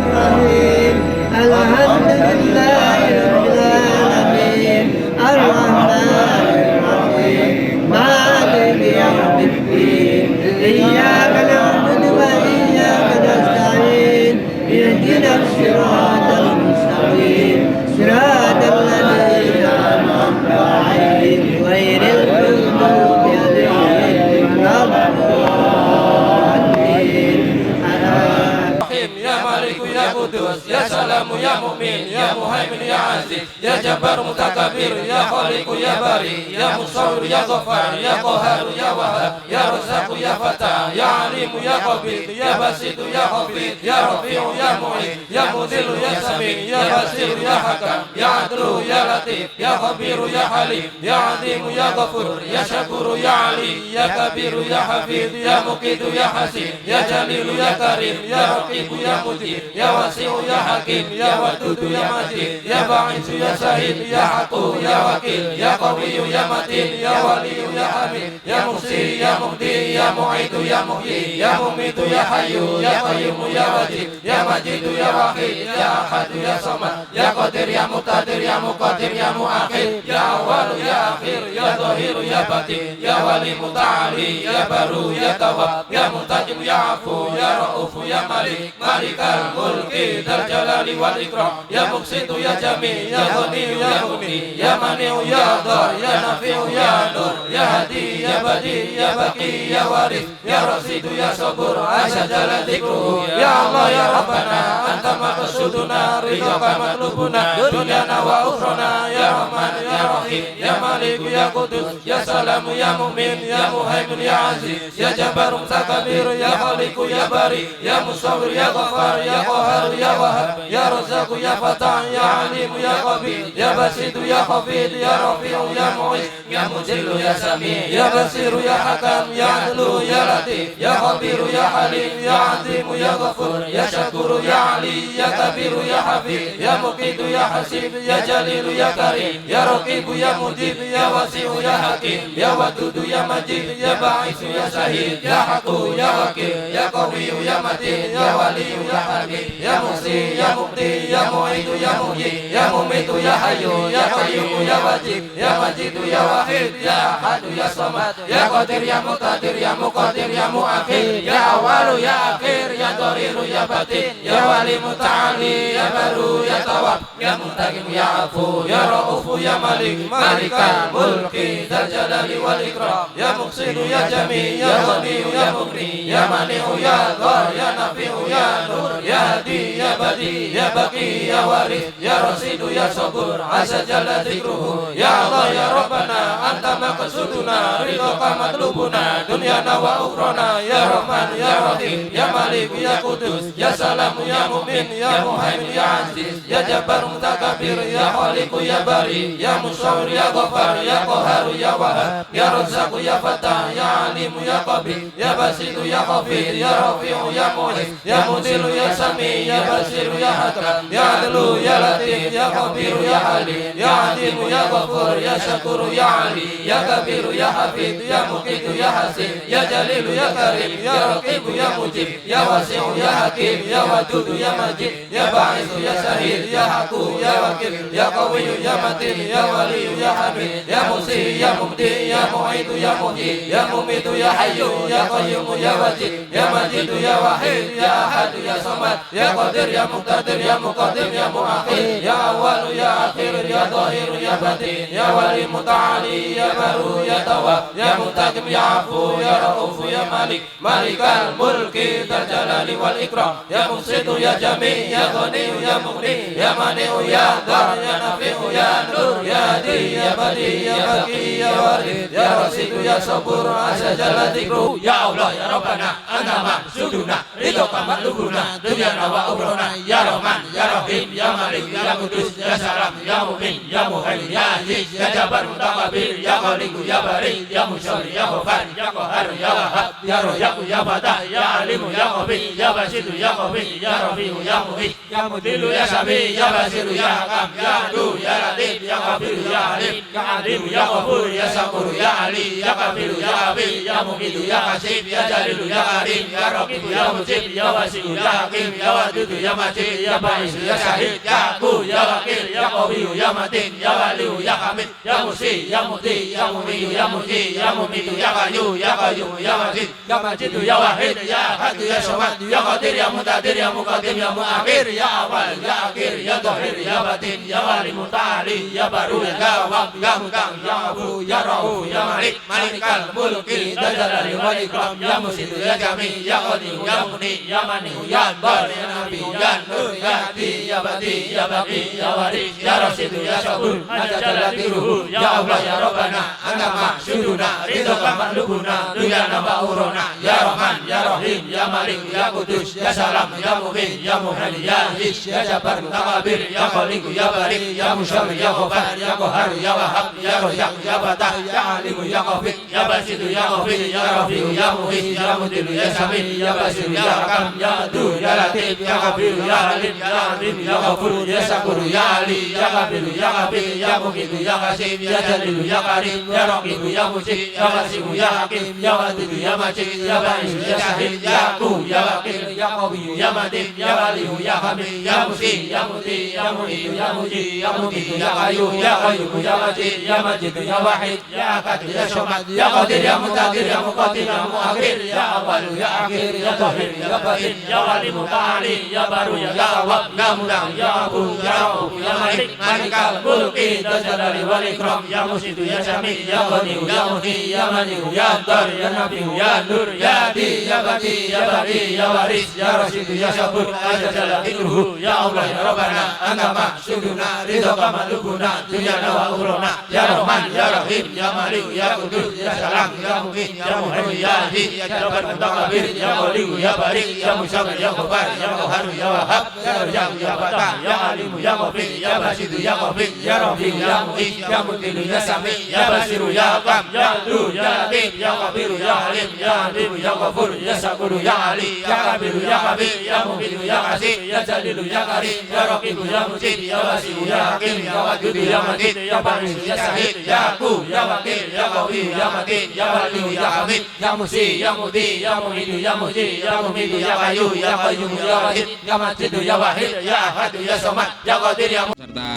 Rahim. Alhamdulillahi rabbil alamin, ar-rahmanir rahim, maliki yaumiddin, iyyaka na'budu wa iyyaka nasta'in, ihdinas siratal mustaqim, siratal ladzina an'amta 'alaihim ghairil maghdubi 'alaihim waladdallin. Ya Maliku ya Qudus, ya Salamu ya Mu'min, ya Muhaimin ya Aziz, ya Jabbar Mutakabir, ya Khaliqu ya Bari, ya Musawwir ya Ghaffar, ya Qahhar ya Wahhab, ya Razzaq ya Fatah, ya Alim ya Qabid, ya Basit ya Hafid, ya Rafi'u ya Mu'id, ya Mudhil ya Sami, ya Basir ya Hakam, ya Adlu ya Latif, ya Khabir ya Halim, ya Azim ya Ghafur, ya Syakur ya Ali, ya Kabir ya Hafid, ya Muqit ya Hasib, ya Jalil ya Karim, ya Raqib ya Mujib, ya Wasi'u ya Hakim, Ya Wadudu ya Majid, Ya Ba'isu ya Syahid, Ya Haqqu ya Wakil, Ya Qawiyyu ya Matin, Ya Waliyyu ya Hamid, Ya Muhsi ya Muhdi, Ya Mu'idu ya Muhyi, Ya Mumitu ya Hayyu, Ya Qayyumu ya Wajid, Ya Majidu ya Wahid, Ya Ahadu ya Samad, Ya Qadir ya Muqtadir, Ya Muqaddim ya Muakhir, Ya Awal ya Akhir, Ya Zahiru ya Batin, Ya Wali Muta'ali, Ya Baru ya Tawab, Ya Muntajim ya Afu, Ya Ra'ufu ya Malik, Malikal Mulki Dzal Jalali wal Ikram, Ya Muqsitu ya Jami, Ya Ghani ya Mughni, Ya Mani'u ya Dhar, Ya Nafi'u ya Nur, Ya Hadi ya Badi, Ya Baqi ya Waris, Ya Rasidu ya Sabur, Asya Jalla Dzikruhu, Ya Allah ya Rabbana, Anta maqsuduna, ridhaka matlubuna, dunyana wa ukhrana, Ya Rahman ya Rahim, Ya Malik ya Qudus, Ya Salam ya Mu'min, Ya Muhaimin ya Aziz, Ya Jabbar Mutakabir, Ya Khaliq ya Bari, Ya Musawwir ya Ghaffar, Ya Qahhar ya Wahhab, Ya Razzaq ya Fatah, Ya Alim ya Qabil, Ya Basit ya Khafid, Ya Rafi'u ya Mu'iz, Ya Mujillu ya Sami, Ya Basiru ya Hakam, Ya Adlu ya Latif, Ya Khabiru ya Halim, Ya Azimu ya Ghafur, Ya Syakuru ya Ali, Ya Kabiru ya Hafid, Ya Muqidu ya Hasib, Ya Jalilu ya Karim, Ya Raqibu ya Mujib, Ya Wasi'u ya Hakim, Ya Wadudu ya Majid, Ya Ba'isu ya Syahid, Ya Haqqu ya Wakil, Ya Qawiyyu ya Matin, Ya Waliyyu ya Hamid, Ya Muhsi ya Muqti, Ya Mu'idu ya Muhyi, Ya Mumitu ya Hayyu, Ya Qayyumu ya Wajid, Ya Majidu ya Wahid, Ya Ahadu ya Samad, Ya Qadir ya Muqtadir, Ya Muqaddim ya Muakhir, Ya Awalu ya Akhir, Ya Dhahiru ya Batin, Ya Wali Muta'ali, Ya Baru ya Tawab, Ya Muntaqim ya Afu, Ya Ra'ufu ya Malik, Malikal Mulki Dzal Jalali wal Ikram, Ya Muqsitu ya Jami, Ya Ghaniyu ya Mughni, Ya Mani'u ya Dhar, Ya Nafi'u ya Nur, Ya Hadi ya Badi, Ya Baqi ya Waris, Ya Rasidu ya Sabur, Asya Jalla Dzikruhu, Ya Allah ya Rabbana, Anta maqsuduna, ridhaka matlubuna, dunyana wa ukhrana, Ya Rahman ya Rahim, Ya Malik ya Qudus, Ya Salam ya Mu'min, Ya Muhaimin ya Aziz, Ya Jabbar Mutakabir, Ya Khaliq ya Bari, Ya Musawwir ya Ghaffar, Ya Qahhar ya Wahhab, Ya Razzaq ya Fatah, Ya Alim ya Qabil, Ya Basitu ya Khafid, Ya Rafi'u ya Mu'iz, Ya Mudillu ya Sami, Ya Basiru ya Hakam, Ya Adlu ya Latif, Ya Khabiru ya Halim, Ya Azimu ya Ghafur, Ya Syakuru ya Ali, Ya Kabiru ya Hafid, Ya Muqitu ya Hasib, Ya Jalilu ya Karim, Ya Raqibu ya Mujib, Ya Wasi'u ya Hakim, Ya Wadudu ya Majid, Ya Ba'isu ya Syahid, Ya Haqqu ya Wakil, Ya Qawiyyu ya Matin, Ya Waliyyu ya Hamid, Ya Muhsi ya Muqti, Ya Mu'idu ya Muhyi, Ya Mumitu ya Hayyu, Ya Qayyumu ya Wajid, Ya Majidu ya Wahid, Ya Ahadu ya Samad, Ya Qadir ya Muqtadir, Ya Muqaddim ya Muakhir, Ya Awalu ya Akhir, Ya Dhahiru ya Batin, Ya Wali Muta'ali, Ya Baru ya Tawab, Ya Muntaqim ya Afu, Ya Ra'ufu ya Malik, Malikal Mulki Dzal Jalali wal Ikram, Ya Muqsitu ya Jami, Ya Ghaniyu ya Mughni, Ya Mani'u ya Dhar, Ya Nafi'u ya Nur, Ya Hadi ya Badi, Ya Baqi ya Waris, Ya Rasidu ya Sabur, Asya Jalla Dzikruhu, Ya Allah ya Rabbana, Anta maqsuduna, ridhaka matlubuna, dunyana wa ukhrana, Ya Rahman ya Rahim, Ya Malik ya Qudus, Ya Salam ya Mu'min, Ya Muhaimin ya Aziz, Ya Jabbar Mutakabir, Ya Khaliq ya Bari, Ya Musawwir ya Ghaffar, Ya Qahhar ya Wahhab, Ya Razzaq ya Fatah, Ya Alimu ya Khabir, Ya Basitu ya Khabir, Ya Rafi'u ya Mu'id, Ya Mudillu ya Sami, Ya Basiru ya Hakam, Ya Adlu ya Latif, Ya Khabiru ya Halim, Ya Alimu ya Ghafur, Ya Syakuru ya Ali, Ya Kabiru ya Habil, Ya Mumitu ya Hasib, Ya Jalilu ya Karim, Ya Raqibu ya Mujib, Ya Wasi'u ya Hakim, Ya Wadudu ya Majid, Ya Ba'isu ya Syahid, Ya Haqqu ya Wakil, Ya Qawiyyu ya Matin, Ya Waliyyu ya Hamid, Ya Muhsi ya Muqti, Ya Mumitu ya Muhyi, Ya Mumitu ya Hayyu, Ya Qayyumu ya Wajid, Ya Majidu ya Wahid, Ya Ahadu ya Samad, Ya Qadir ya Muqtadir, Ya Muqaddim ya Muakhir, Ya Awal ya Akhir, Ya Dhahir ya Batin, Ya Wali Muta'ali, Ya Baru ya Tawab, Ya Muntaqim ya Afu, Ya Ra'uf ya Malik, Malikal Mulki Dzal Jalali wal Ikram, Ya Muhsitu ya Jami, Ya Ghaniyu ya Mughni, Ya Mani'u ya Dhar, Ya Nafi'u ya Nur, Ya Hadi ya Badi, Ya Baqi ya Waris, Ya Rasidu ya Sabur, Asya Jalla Dzikruhu, Ya Allah ya Rabbana, Anta maqsuduna, ridhaka matlubuna, dunyana wa ukhrana, Ya Rahman ya Rahim, Ya ya Malik ya Kudus ya Salam ya Mu'min ya Muhani ya Aziz ya Jabbar Mutakabir ya Khaliq ya Barik ya Musyawir ya Ghafar ya Qahhar ya Wahhab ya Razzaq ya Fatah ya Alim ya Qadir ya Basit ya Ghafir ya Rafi ya Mu'in ya Mudil ya Sami ya Basir ya Hakam ya Adu ya Latif ya Khabir ya Alim ya Alim ya Ghafur ya Syakur ya Ali ya Kabir ya Kabir ya Muqit ya Qasim ya Jalil ya Karim ya Raqib ya Mujib ya Qasim ya Hakim ya Wadid ya Majid ya Ba'is ya Syahid ya Aku ya Wakil ya Qawi ya Matin ya Wali ya Hamid ya Musi ya Muti ya Mu'id ya Muji ya Mukit ya Qayyum ya Qayyum ya Majid ya Majid ya Wahid ya Akad ya Syamad ya Qadir ya Mutadir ya Muqatil ya Muakhir ya Awal ya Akhir ya Tahir ya Batin ya Wali Muta'ali ya Baru ya Tawwab ya Mudah ya Abu ya Rauf ya Malik Malikal Mulki Tajalali wal Ikram ya Musid ya Syami ya Ghani ya Muhi ya Mani ya Dar ya Nabi ya Nur ya Di ya Bati ya Bari ya Waris ya Rasyid ya Syabur Ajalla Ilruhu ya Allah ya Rabbana Anta Ma'suduna Ridhoka Malukuna Dunyana wa Ukhra ya Rahman ya Rahim ya Malik ya Kudus ya Salam ya Mu'min ya Muhaimin ya Aziz ya Jabbar Mutakabir ya Khaliq ya Barik ya Musyawir ya Ghafar ya Qahhar ya Wahhab ya Razzaq ya Fatah ya Alim ya Ghafir ya Basit ya Ghafir ya Rafi ya Mu'in ya Mudil ya Sami ya Basir ya Hakam ya Adu ya Latif ya Khabir ya Alim ya Alim ya Ghafur ya Syakur ya Ali ya Kabir ya Khabir ya Mu'min ya Qasim ya Jalil ya Karim ya Raqib ya Mujib ya Wasi ya Hakim ya Wadud ya Majid ya Ba'is ya Syahid ya Aku ya Wakil ya Qawi ya Matin ya Wali ya Hamid ya Musi ya Muti ya Mu'in ya Muji ya Mumid ya Qayyum ya Qayyum ya Wahid ya Majid ya Wahid ya Ahad ya Samad ya Qadir ya serta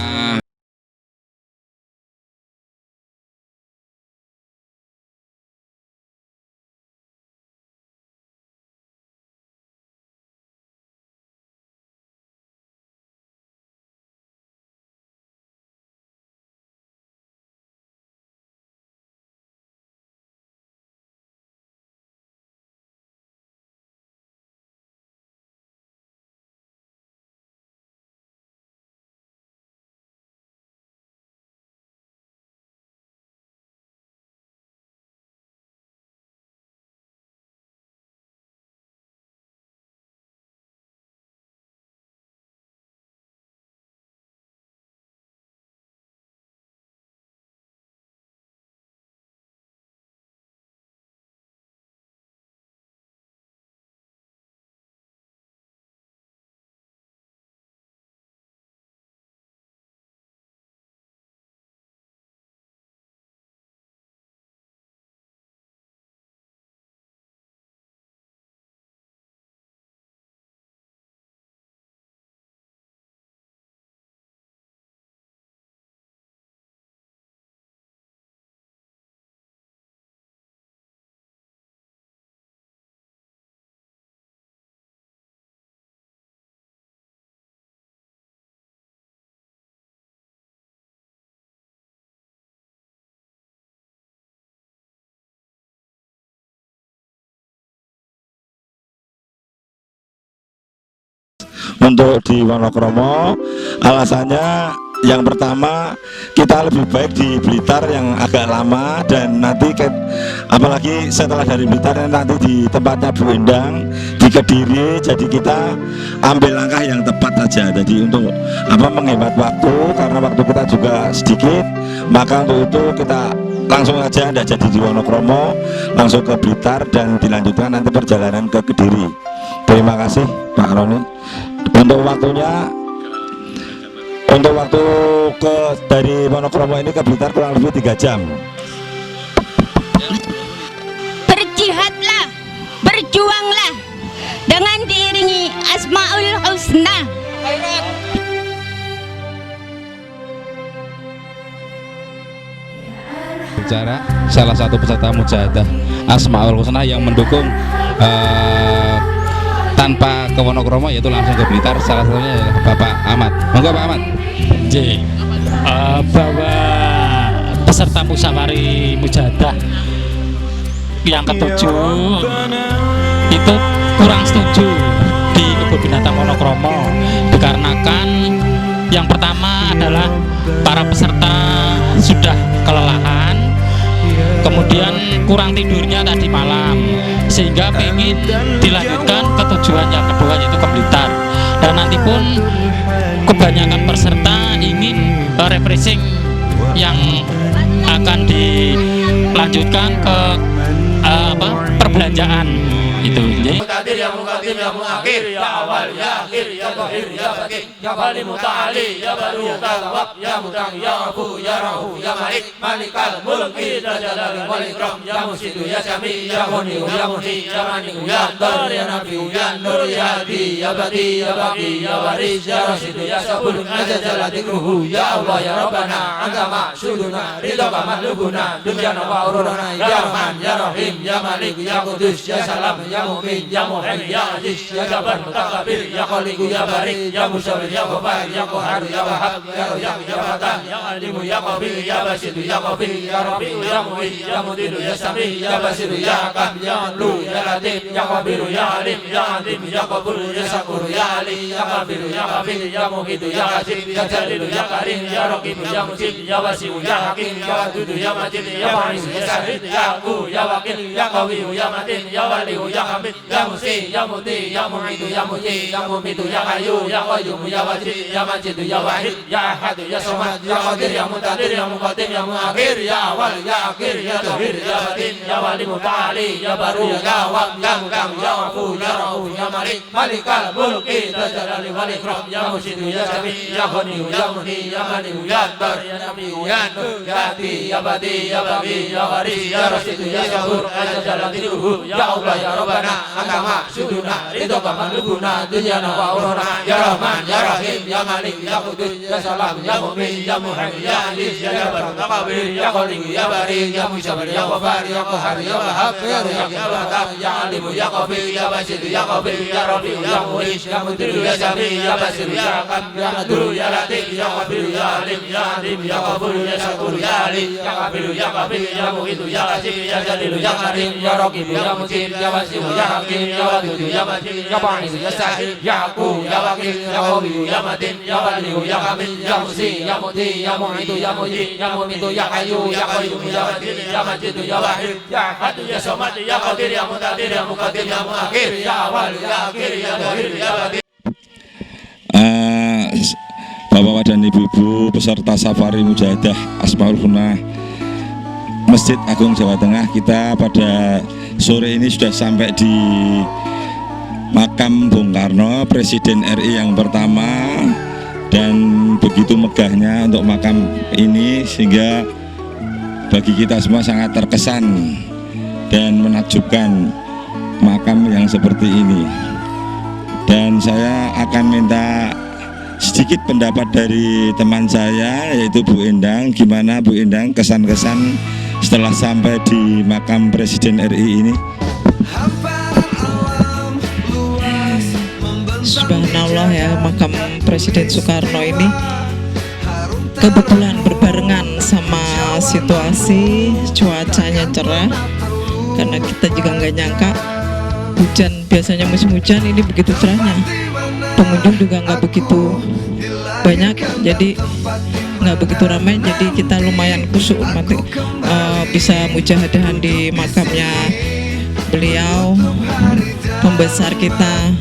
untuk di Wonokromo. Alasannya yang pertama, kita lebih baik di Blitar yang agak lama, dan nanti apalagi setelah dari Blitar nanti di tempatnya Bu Endang di Kediri. Jadi kita ambil langkah yang tepat saja. Jadi untuk menghemat waktu, karena waktu kita juga sedikit, maka untuk itu kita langsung aja tidak jadi di Wonokromo, langsung ke Blitar dan dilanjutkan nanti perjalanan ke Kediri. Terima kasih Pak Roni untuk waktunya. Untuk waktu dari Wonokromo ini ke Blitar kurang lebih 3 jam. Berjihadlah, berjuanglah dengan diiringi Asmaul Husna. Bicara salah satu peserta mujahadah Asmaul Husna yang mendukung tanpa ke Wonokromo, yaitu langsung ke Blitar. Salah satunya adalah Bapak Ahmad. Monggo Pak Ahmad. Bahwa peserta musyawarah mujahadah yang ketujuh itu kurang setuju di kebun binatang Wonokromo, dikarenakan yang pertama adalah para peserta sudah kelelahan, kemudian kurang tidurnya tadi malam, sehingga pengen dilanjutkan ke tujuan yang kedua yaitu ke Blitar. Dan nanti pun kebanyakan peserta ingin refreshing yang akan dilanjutkan ke perbelanjaan itu. Muqaddir ya muqaddim ya muakhir ya awal ya akhir ya zahir ya batin ya bali muta'ali ya baru ya tawab ya mutang ya afu ya rahu ya malik malikal mulki ya jalal wal ikram ya musidu ya sami ya ghani ya muti ya mani ya dar ya nabi ya nur ya hadi ya badi ya baqi ya waris ya rasidu ya sabur ajal dzikruhu ya Allah ya rabbana anta ma'suduna ridha matlubuna dunyana wa ururana ya rahman ya rahim ya malik ya qudus ya salam ya mu'min ya muhaymin ya aziz ya jabbar mutakabbir ya khaliq ya barik ya musawwir ya ghaffar ya qahhar ya wahhab ya razzaq ya fatah ya alim ya qabil ya basit ya qabil ya rabi ya mu'in ya mudin ya sami ya basir ya hakam ya adlu ya latif ya khabir ya alim ya adim ya qabul ya syakur ya ali ya qabir ya qabil ya muhid ya hasib ya jalil ya karim ya raqib ya mujib ya wasi ya hakim ya wadud ya majid ya ba'is ya syahid ya aqu ya waqil ya qawi ya matin ya wali ya hamid ya musi ya muti ya mu'id ya muji ya mumitu ya hayyu ya qayyum ya wajid ya majid ya wahid ya ahad ya samad ya qadir ya muqaddir ya muqaddim ya muakhir ya awal ya akhir ya zahir ya batin ya wali muta'ali ya baru ya gawam ya mukam ya afu ya rahu ya malik malikal mulki ya jalali wal ikram ya musidu ya sami ya ghani ya muti ya mani ya dar ya nabi ya nur ya hadi ya badi ya baqi ya waris ya rasidu ya sabur ajal dzikruhu ya Allah ya rabbana anta ma'suduna ridha matlubuna dunyana wa ururana ya rahman ya rahim ya malik ya qudus ya salam ya mu'min ya muhaymin ya aziz ya jabbar mutakabbir ya khaliq ya barik ya musawwir ya ghaffar ya qahhar ya wahhab ya razzaq ya fatah ya alim ya qabil ya basit ya qabil ya rabi ya mu'is ya mudil ya sami ya basir ya hakam ya adlu ya latif ya khabir ya alim ya adim ya qabul ya syakur ya ali ya qabil ya qabil ya mu'id ya hasib ya jalil ya karim ya raqib ya mujib ya wasi ya hakim ya wadud ya majid ya ba'is ya sahid ya aqu ya waqil ya qawi ya matin ya wali ya hamid ya musi ya muti ya mu'id ya muji ya mumitu ya hayyu ya qayyum ya majid ya wahid ya ahad ya samad ya qadir ya muqaddir ya muqaddim ya muakhir ya awal ya akhir ya zahir ya batin. Bapak-bapak dan ibu-ibu peserta safari mujahadah Asmaul Husna Masjid Agung Jawa Tengah, kita pada sore ini sudah sampai di makam Bung Karno, Presiden RI yang pertama, dan begitu megahnya untuk makam ini sehingga bagi kita semua sangat terkesan dan menakjubkan makam yang seperti ini. Dan saya akan minta sedikit pendapat dari teman saya yaitu Bu Endang. Gimana Bu Endang kesan-kesan setelah sampai di makam Presiden RI ini? Subhanallah ya, makam Presiden Soekarno ini kebetulan berbarengan sama situasi cuacanya cerah, karena kita juga nggak nyangka hujan, biasanya musim hujan ini begitu cerahnya. Pengunjung juga nggak begitu banyak, jadi nggak begitu ramai, jadi kita lumayan khusyuk bisa mujahadahan di makamnya beliau, pembesar kita.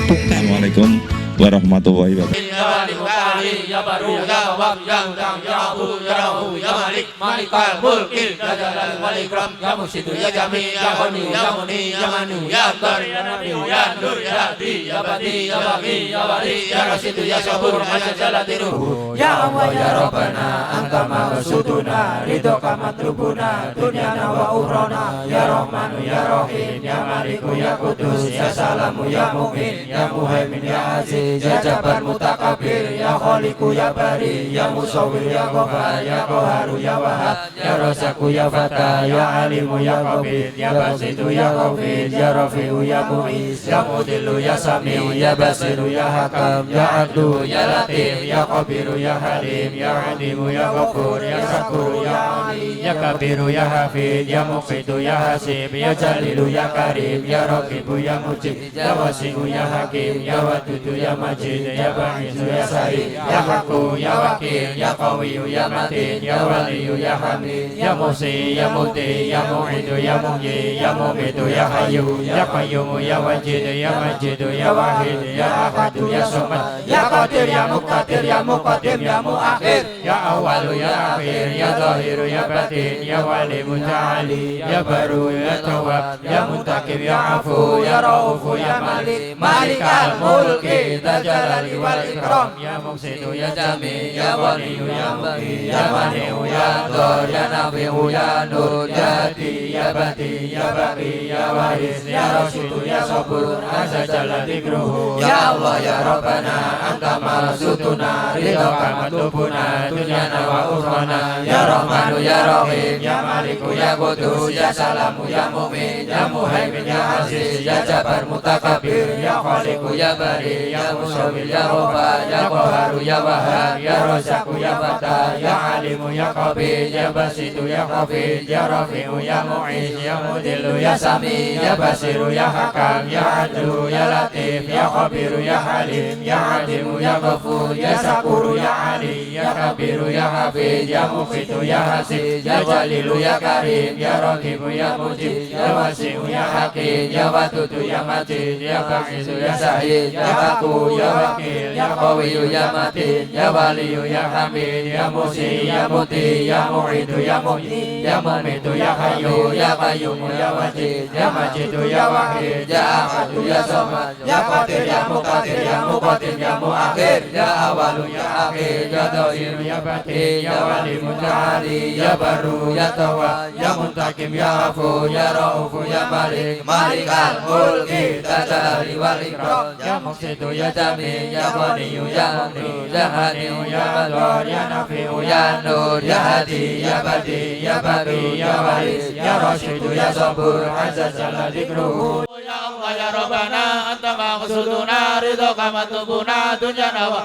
Assalamualaikum warahmatullahi wabarakatuh. Ya wali muta'ali ya baru ya gawam ya mutang ya afu ya rahu ya malik malikal mulki ya jalal wal ikram ya musidu ya jami ya ghani ya muni ya manu ya dar ya nabi ya nur ya hadi ya badi ya baqi ya waris ya rasidu ya sabur ajal dzikruhu ya Allah ya rabbana anta ma'suduna ridha matlubuna dunyana wa ukhrana ya rahman ya rahim ya malik ya qudus ya salam ya mu'min ya muhaymin ya aziz ya jabbar mutakabbir ya khaliq ya bari ya musawwir ya ghaffar ya qahhar ya wahhab ya razzaq ya fatah ya alim ya qabil ya basit ya ghafir ya rafi ya mu'is ya mudil ya sami ya basir ya hakam ya adlu ya latif ya khabir ya halim ya alim ya ghafur ya syakur ya ali ya kabir ya hafid ya muqit ya hasib ya jalil ya karim ya raqib ya mujib ya wasi ya hakim ya wadud ya majid ya ba'is ya sahih Ya Hakku Ya Wakil Ya Qawiyu Ya Matin Ya Waliyu Ya Hamid Ya Muhsi Ya Muti Ya Mu'idu Ya Muhyi Ya Mumitu Ya Hayyu Ya Qayyum Ya Wajid Ya Majid Ya Wahid Ya Ahadu Ya Samad Ya Qadir Ya Muqtadir Ya Muqaddim Ya Muakhir Ya Awwalu Ya Akhir Ya Zahiru Ya Batin Ya Wali Muta'ali Ya Baru Ya Tawwab Ya Muntakim Ya Afu Ya Raufu Ya Malik Malikal Mulki Dzal Jalali wal Ikram Ya Muqsitu Ya Jami Ya Waliyu Ya Muqi Ya Mani'u Ya Dhur Ya Nafi'u Ya Nur Ya Hadi Ya Bati Ya Baqi Ya Waris Ya Rasyidu Ya Sabur Azza Jalla Dzikruhu Ya Allah Ya Rabbana Anta Maqsuduna Ridhoka Matlubuna Dunyana wa ukhrana Ya Rahmanu Ya Rahim Ya Maliku Ya Qudus Ya Salamu Ya Mu'min Ya Muhaimin Ya Aziz Ya Jabbar Mutakabir Ya Khaliqu Ya Bari Ya Musawwir Ya Ghafar Ya Qahharu Ya Wahhab Ya Razzaqu Ya Fattar Ya Alimu Ya Khabir Ya Basitu Ya Khafid Ya Rafi'u Ya Mu'iz Ya Mudillu Ya Sami Ya Basiru Ya Hakam Ya Adlu Ya Latif Ya Khabiru Ya Halim Ya Alimu Ya Ghafur Ya Syakuru Ya Ali Ya Kabiru Ya Hafid Ya Muqitu Ya Hasib Ya Jalilu Ya Karim Ya Raqibu Ya Mujib Ya Wasi'u Ya Hakim Ya Wadudu Ya Majid Ya Ba'isu Ya Sahid Ya Haku Ya Wakil Ya Qawiyu Ya Matin Ya Waliyu Ya Hamid Ya Muhsi Ya Muti Ya Mu'idu Ya Muhyi Ya Mumitu Ya Hayyu Ya Qayyum Ya Wajid Ya Majidu Ya Wahid Ya Ahadu Ya Samad Ya Qadir Ya Muqtadir Ya Muqaddim Ya Muakhir Ya Awwalu Ya Akhir Ya Dhahiru Ya Batin Ya Wali Muta'ali Ya Baru Ya Tawwab Ya Muntakim Ya Afu Ya Raufu Ya Malik Malikal Mulki Dzal Jalali wal Ikram Ya Muqsitu Ya Jami Ya Waliyu Ya Mu'min Ya Hani'u Ya Dhur Ya Nafi'u Ya Nur Ya Hadi Ya Badi Ya Baqi Ya Waris Ya Rasyidu Ya Sabur Azza Jalla Dzikruhu Ya Allah Ya Rabbana Anta Maqsuduna Ridhoka Matlubuna Dunyana wa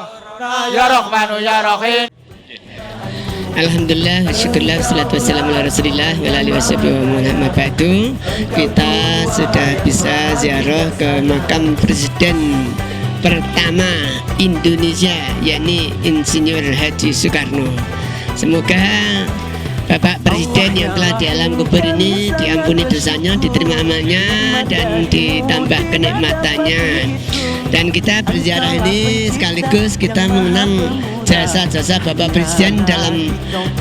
Ya Rahmanu Ya Rahim. Alhamdulillah, syukurlah, salatu wassalamu ala rasulillah wa alihi wa ba'du. Kita sudah bisa ziarah ke makam presiden pertama Indonesia, yakni Insinyur Haji Soekarno. Semoga Bapak Presiden yang telah di alam kubur ini diampuni dosanya, diterima amalnya, dan ditambah kenikmatannya. Dan kita berziarah ini sekaligus kita mengenang jasa-jasa Bapak Presiden dalam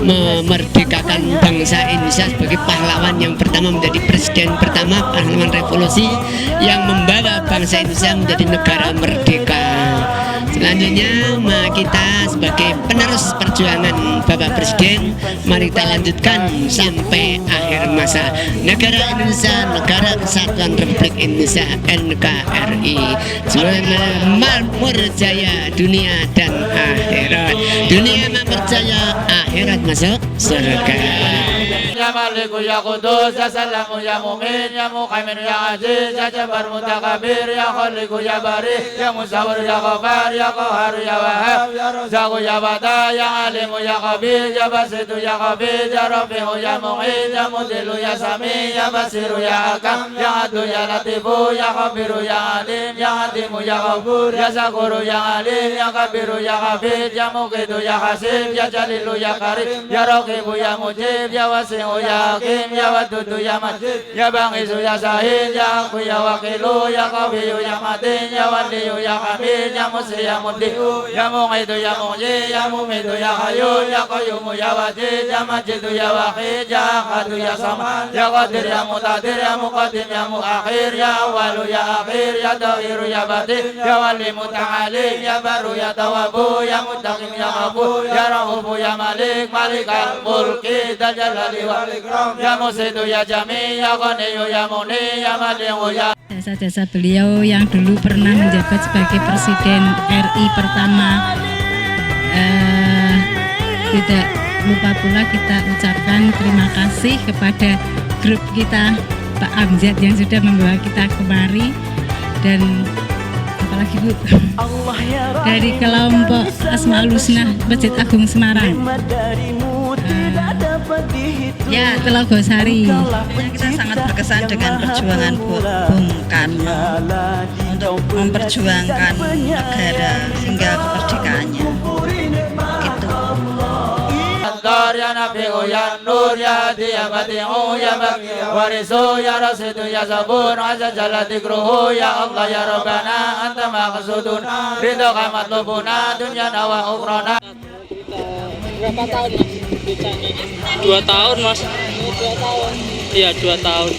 memerdekakan bangsa Indonesia sebagai pahlawan yang pertama, menjadi presiden pertama, pahlawan revolusi yang membawa bangsa Indonesia menjadi negara merdeka. Selanjutnya kita sebagai penerus perjuangan Bapak Presiden, mari kita lanjutkan sampai akhir masa negara Indonesia, Negara Kesatuan Republik Indonesia NKRI. Semoga makmur jaya dunia dan akhirat. Dunia makmur jaya, akhirat masuk surga. Ya Maliku Ya Qudus Ya Salamu Ya Mu'min Ya Muhaimin Ya Aziz Ya Jabbar Mutakabir Ya Khaliqu Ya Bari Ya Musawwir Ya Ghafar Ya Qahharu Ya Wahhab Ya Razzaqu Ya Fattar Ya Alimu Ya Khabir Ya Basitu Ya Khafid Ya Rafi'u Ya Mu'iz Ya Mudillu Ya Sami Ya Basiru Ya Hakam Ya Adlu Ya Latifu Ya Khabiru Ya Alim Ya Hadimu Ya Ghafur Ya Syakuru Ya Alim Ya Kabiru Ya Hafid Ya Muqitu Ya Hasib Ya Jalilu Ya Karim Ya Raqibu Ya Mujib Ya Wasi'u Ya Hakim Ya Wadudu Ya Majid Ya Ba'isu Ya Sahid Ya Haku Ya Wakilu Ya Qawiyu Ya Matin Ya Waliyu Ya Hamid Ya Muhsi Ya Mudi'u Ya Mu'idu Ya Muhyi Ya Mumitu Ya Hayyu Ya Qayyum Ya Wajid Ya Majidu Ya Wahid Ya Ahadu Ya Samad Ya Qadir Ya Muqtadir Ya Muqaddim Ya Muakhir Ya Awwalu Ya Akhir Ya Zahiru Ya Batin Ya Wali Muta'ali Ya Baru Ya Tawwabu Ya Muntakim Ya Ghafur Ya Raufu Ya Malik Malikal Mulki Dzal Jalali wal Ikram Ya Muhsitu Ya Jami Ya Ghaniyu Ya Muni Ya Mali'u Ya. Jasa-jasa beliau yang dulu pernah menjabat sebagai Presiden RI pertama, tidak lupa pula kita ucapkan terima kasih kepada grup kita Pak Amjad yang sudah membawa kita kemari, dan apalagi Bu dari kelompok Asmaul Husna Masjid Agung Semarang, ya Telogosari. Kita sangat berkesan dengan perjuangan Bung Karno untuk memperjuangkan negara hingga kemerdekaannya. nafi'u ya nur ya hadi ya badi'u ya baqi ya warisu ya rasidu ya sabur azza jalla dzikruhu ya Allah ya Rabbana anta maqsuduna ridha matlubuna dunyana wa ukhrana. Berapa tahun Mas becanya? 2 tahun Mas. 2 tahun. Iya 2 tahun.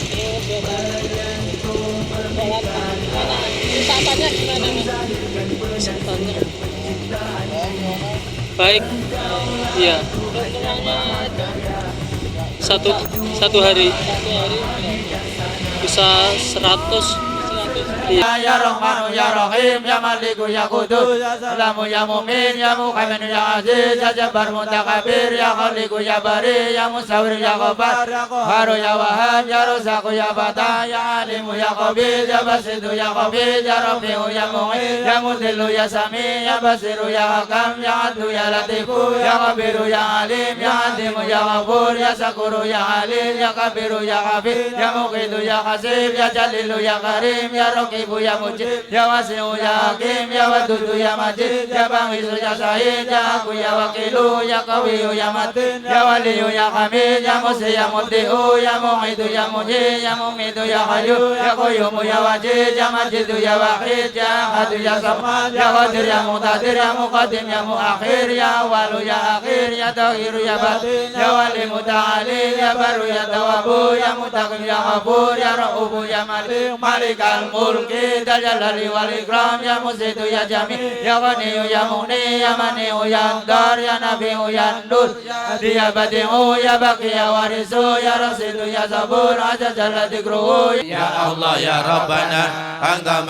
Wisatanya gimana Mas? Wisatanya baik. Iya. Satu hari bisa 100. Ya Rahmanu ya Rahim ya Maliku ya Qudus Salamu ya Mu'min ya Muhaimin ya Aziz ya Jabbar Mutakabir ya Khaliqu ya Bari ya Musawwir ya Ghaffar Haru ya Wahhab ya Razzaqu ya Fatah ya Alimu ya Qabid ya Basitu ya Qabid ya Rafi'u ya Mu'in ya Mudillu ya Sami ya Basiru ya Hakam ya Adlu ya Latifu ya Khabiru ya Alim ya Adimu ya Ghafur ya Sakuru ya Alim ya Kabiru ya Hafid ya Muqidu ya Hasib ya Jalilu ya Karim ya Raqibu ya Mujib ya Wasi'u ya Hakim ya Wadudu ya Majid ya Banghisu ya Syahid ya Aku ya Wakilu ya Qawiyu ya Matin ya Waliyu ya Hamid ya Musi ya Mubdi'u ya Mu'idu ya Mujid ya Mumidu ya Hayyu ya Qayyumu ya Wajid ya Majidu ya Wahid ya Hadu ya Samad ya Qadir ya Muqtadir ya Muqaddim ya Muakhir ya Awalu ya Akhir ya Tahiru ya Batin ya Wali Muta'ali ya Baru ya Tawabu ya Mutaqim ya Ghafur ya Ra'ubu ya Malik Malikal Mulki Dal Jalali wal Ikram ya Musidu ya Jami ya Ghaniyu ya Mughni ya Mani'u ya Dar ya Nafi'u ya Nur ya Badi'u ya Baqi ya Warisu ya Rasidu ya Sabur azza jalla dzikruhu ya Allah ya Rabbana anta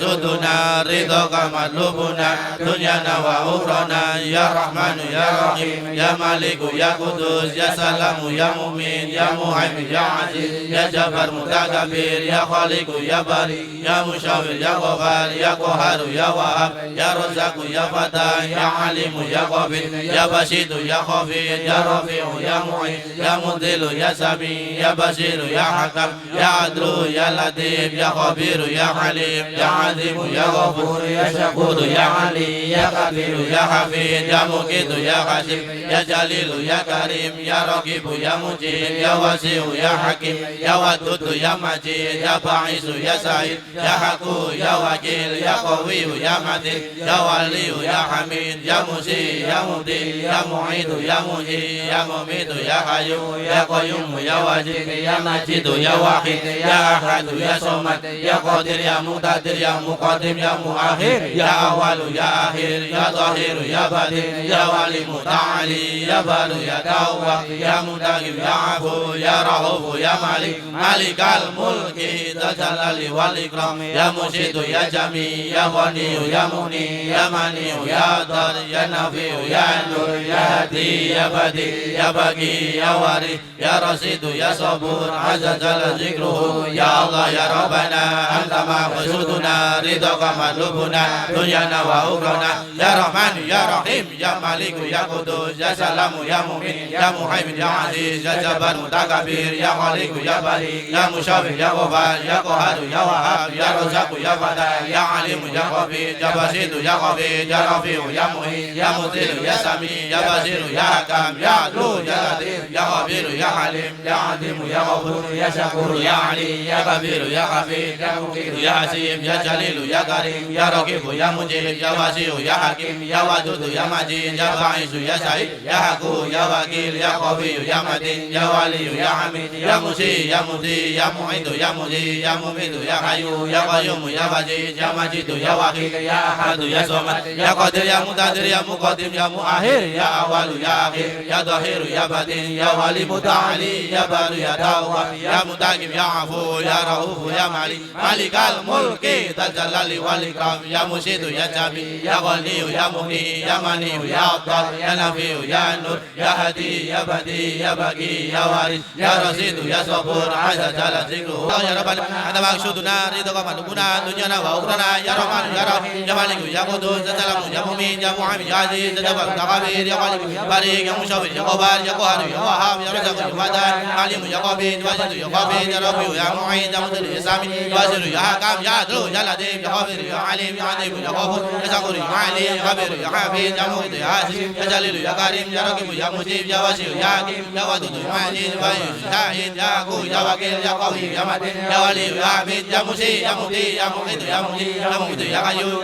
maqsuduna ridhaka matlubuna dunyana wa ukhrana ya Rahmanu ya Rahim ya Maliku ya Qudus ya Salamu ya Mu'min ya Muhaimin ya Aziz ya Jabbar Mutakabir ya Khaliqu ya Bari ya Musyawwir ya Ghaffar ya Qaharu ya Wahhab ya Razzaqu ya Fatah ya Alimu ya Qabid ya Basitu ya Khafid ya Rafi'u ya Mu'in ya Mudillu ya Sami ya Basiru ya Hakam ya Adlu ya Latif ya Khabiru ya Halim ya Azimu ya Ghafur ya Syakudu ya Ali ya Kabiru ya Hafid ya Muqitu ya Qasim ya Jalilu ya Karim ya Raqibu ya Mujib ya Wasi'u ya Hakim ya Wadudu ya Majid ya Ba'isu ya Sa'id ya Haku ya Wakil ya Qawiyu ya Matin ya Waliyu ya Hamid ya Musi ya Mubdi ya Mu'idu ya Muhi ya Mumitu ya Hayyu ya Qayyumu ya Wajid ya Majidu ya Wahid ya Ahadu ya Somad ya Qadir ya Muqtadir ya Muqaddim ya Muakhir ya Awalu ya Akhir ya Zahiru ya Batin ya Wali Muta'ali ya Baru ya Tawwab ya Mutaqim ya Afu ya Rahufu ya Malik Malikal Mulki Jalali wal Ikram ya Musidu ya Jami ya Ghaniyu ya Mughni ya Mani'u ya Dar ya Nafi'u ya Nur ya Hadi ya Badi ya Baqi ya Wari ya Rasidu ya Sabur azza jalla dzikruhu ya Allah ya Rabbana anta maqsuduna ridhaka matlubuna dunyana wa ukhrana ya Rahman ya Rahim ya Maliku ya Qudus ya Salamu ya Mu'min ya Muhaimin ya Aziz ya Jabbar Mutakabir ya Khaliqu ya Bari ya Musyawwir ya Ghaffar ya Qaharu ya Wahhab ya Razzaqu ya Fatah ya Alimu ya Qabid ya Basitu ya Qabid ya Rafi'u ya Mu'in ya Mudillu ya Sami ya Basiru ya Hakam ya Adlu ya Latif ya Khabiru ya Halim ya Adimu ya Ghafur ya Syakuru ya Ali ya Kabiru ya Hafid ya Muqitu ya Hasim ya Jalilu ya Karim ya Raqibu ya Mujib ya Wasi'u ya Hakim ya Wadudu ya Majid ya Ba'isu ya Sa'id ya Haku ya Wakil ya Qawiyu ya Matin ya Waliyu ya Hamid ya Musi ya Mudi ya Mu'idu ya Mudi ya Mumitu ya Hayyu ya Qayyumu ya Wajid ya Majidu ya Wahid ya Ahadu ya Somad ya Qadir ya Muqtadir ya Muqaddim ya Muakhir ya Awalu ya Akhir ya Zahiru ya Batin ya Wali Muta'ali ya Baru ya Tawwab ya Mutaqim ya Afu ya Rahufu ya Malik Malikal Mulki Jalali wal Ikram ya Musidu ya Jami ya Ghaniyu ya Mughni ya Mani'u ya Dar ya Nafi'u ya Nur ya Hadi ya Badi ya Baqi ya Waris ya Rasidu ya Sabur azza jalla dzikruhu ya Rabbana anta maqsuduna ridhaka matlubuna dunyana wa ukhrana ya Rahman ya Rahim ya Maliku ya Qudus ya Salamu ya Mu'min ya Muhaimin ya Aziz ya Jabbar Mutakabir ya Khaliq ya Bari ya Musyawwir ya Ghaffar ya Qaharu ya Wahhab ya Razzaqu ya Fatah Alimu ya Qabid Wajidu ya Qabid ya Rafi'u ya Mu'in ya Mudillu ya Sami ya Basiru ya Kam Ya Adlu Ya Latif Ya Khabir Ya Alim Ya Adib Ya Ghafur Ya Shakur Ya Ali Ya Khabir Ya Hafiz Ya Muhit Ya Aziz Ya Jalil Ya Karim Ya Rakib Ya Mujib Ya Wasi Ya Hakim Ya Wadud Ya Majid Ya Shahid Ya Aku Ya Wakil Ya Qawi Ya Matin Ya Wali Ya Hamid Ya Musi Ya Mubdi Ya Muhit Ya Muhdi Ya Muhid Ya Qayyum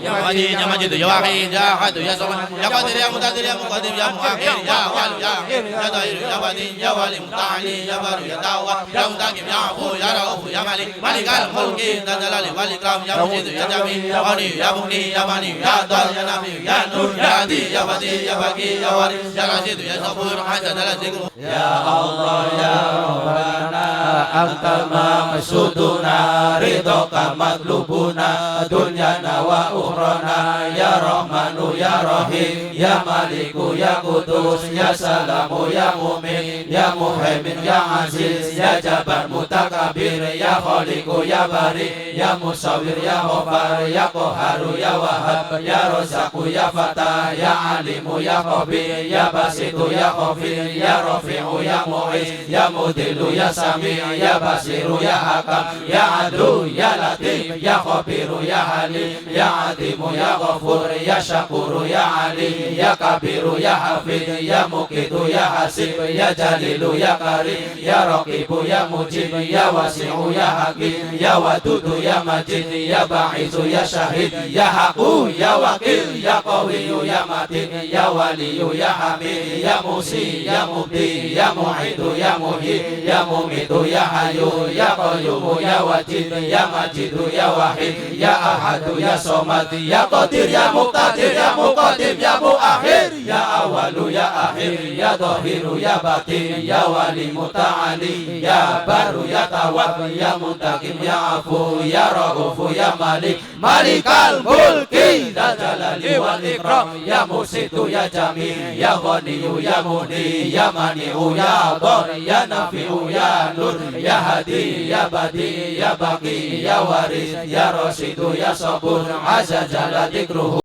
Ya Majid Ya Majid Ya Wahid Ya Ahad Ya Samad Ya Qadir Ya Muqaddir Ya Muqaddim Ya Muakhir Ya Wal Ya Akhir Ya Tahir Ya Batin Ya Wali Muta'ali Ya Baru Ya Tawwab Ya Mutaqim Ya Afu Ya Rauf Ya Malik Malik Al-Mulki Ya Jalali Wal Ikram Ya Mujid Ya Jami Ya Ghani Ya Mughni Ya Mani Ya Dar Ya Nafi Ya Nur Ya Adi Ya Badi Ya Baqi Ya Waris Ya Rashid Ya Sabur Hasan Al Zikr Ya Allah Ya Rabbana Anta maqsuduna ridhoka matlubuna dunyana wa ukhrana Ya Rahmanu Ya Rahim Ya Maliku Ya Qudus Ya Salamu Ya Mu'min Ya Muhaimin Ya Aziz Ya Jabbar Mutakabir Ya Khaliqu Ya Bari Ya Musawwir Ya Ghaffar Ya Qahharu Ya Wahhab Ya Razzaqu Ya Fatah Ya Alimu Ya Khabir Ya Basitu Ya Khafir Ya Rafi'u Ya Mu'iz Ya Mudillu Ya Sami Ya Basiru Ya Hakam Ya Adlu Ya Latif Ya Khabiru Ya Halim Ya Adimu Ya Ghafur Ya Syakuru Ya Alim Ya Kabiru Ya Hafid Ya Muqitu Ya Hasib Ya Jalilu Ya Karim Ya Raqibu Ya Mujib Ya Wasi'u Ya Hakim Ya Wadudu Ya Majid Ya Ba'isu Ya Syahid Ya Haqqu Ya Wakil Ya Qawiyu Ya Matin Ya Waliyu Ya Hamid Ya Musi Ya Mubdi Ya Mu'idu Ya Muhid Ya Mumitu Ya Hayyu Ya Qayyumu Ya Wajid Ya Majidu Ya Wahid Ya Ahadu Ya Somad Ya Qadir Ya Muqtadir Ya Muqaddim Ya Muakhir Ya Awalu Ya Akhir Ya Dhahiru Ya Batin Ya Wali Muta'ali Ya Baru Ya Tawwab Ya Muntaqim Ya Afu Ya Raufu Ya Malik Malikal Mulki Dzal Jalali wal Ikram Ya Musitu Ya Jamil Ya Ghaniyu Ya Mughni Ya Mani'u Ya Dhar Ya Nafi'u Ya Nur Ya Hadi Ya Badi Ya Baqi Ya Waris Ya Rashidu Ya Sabur Azza Jalla Dzikruhu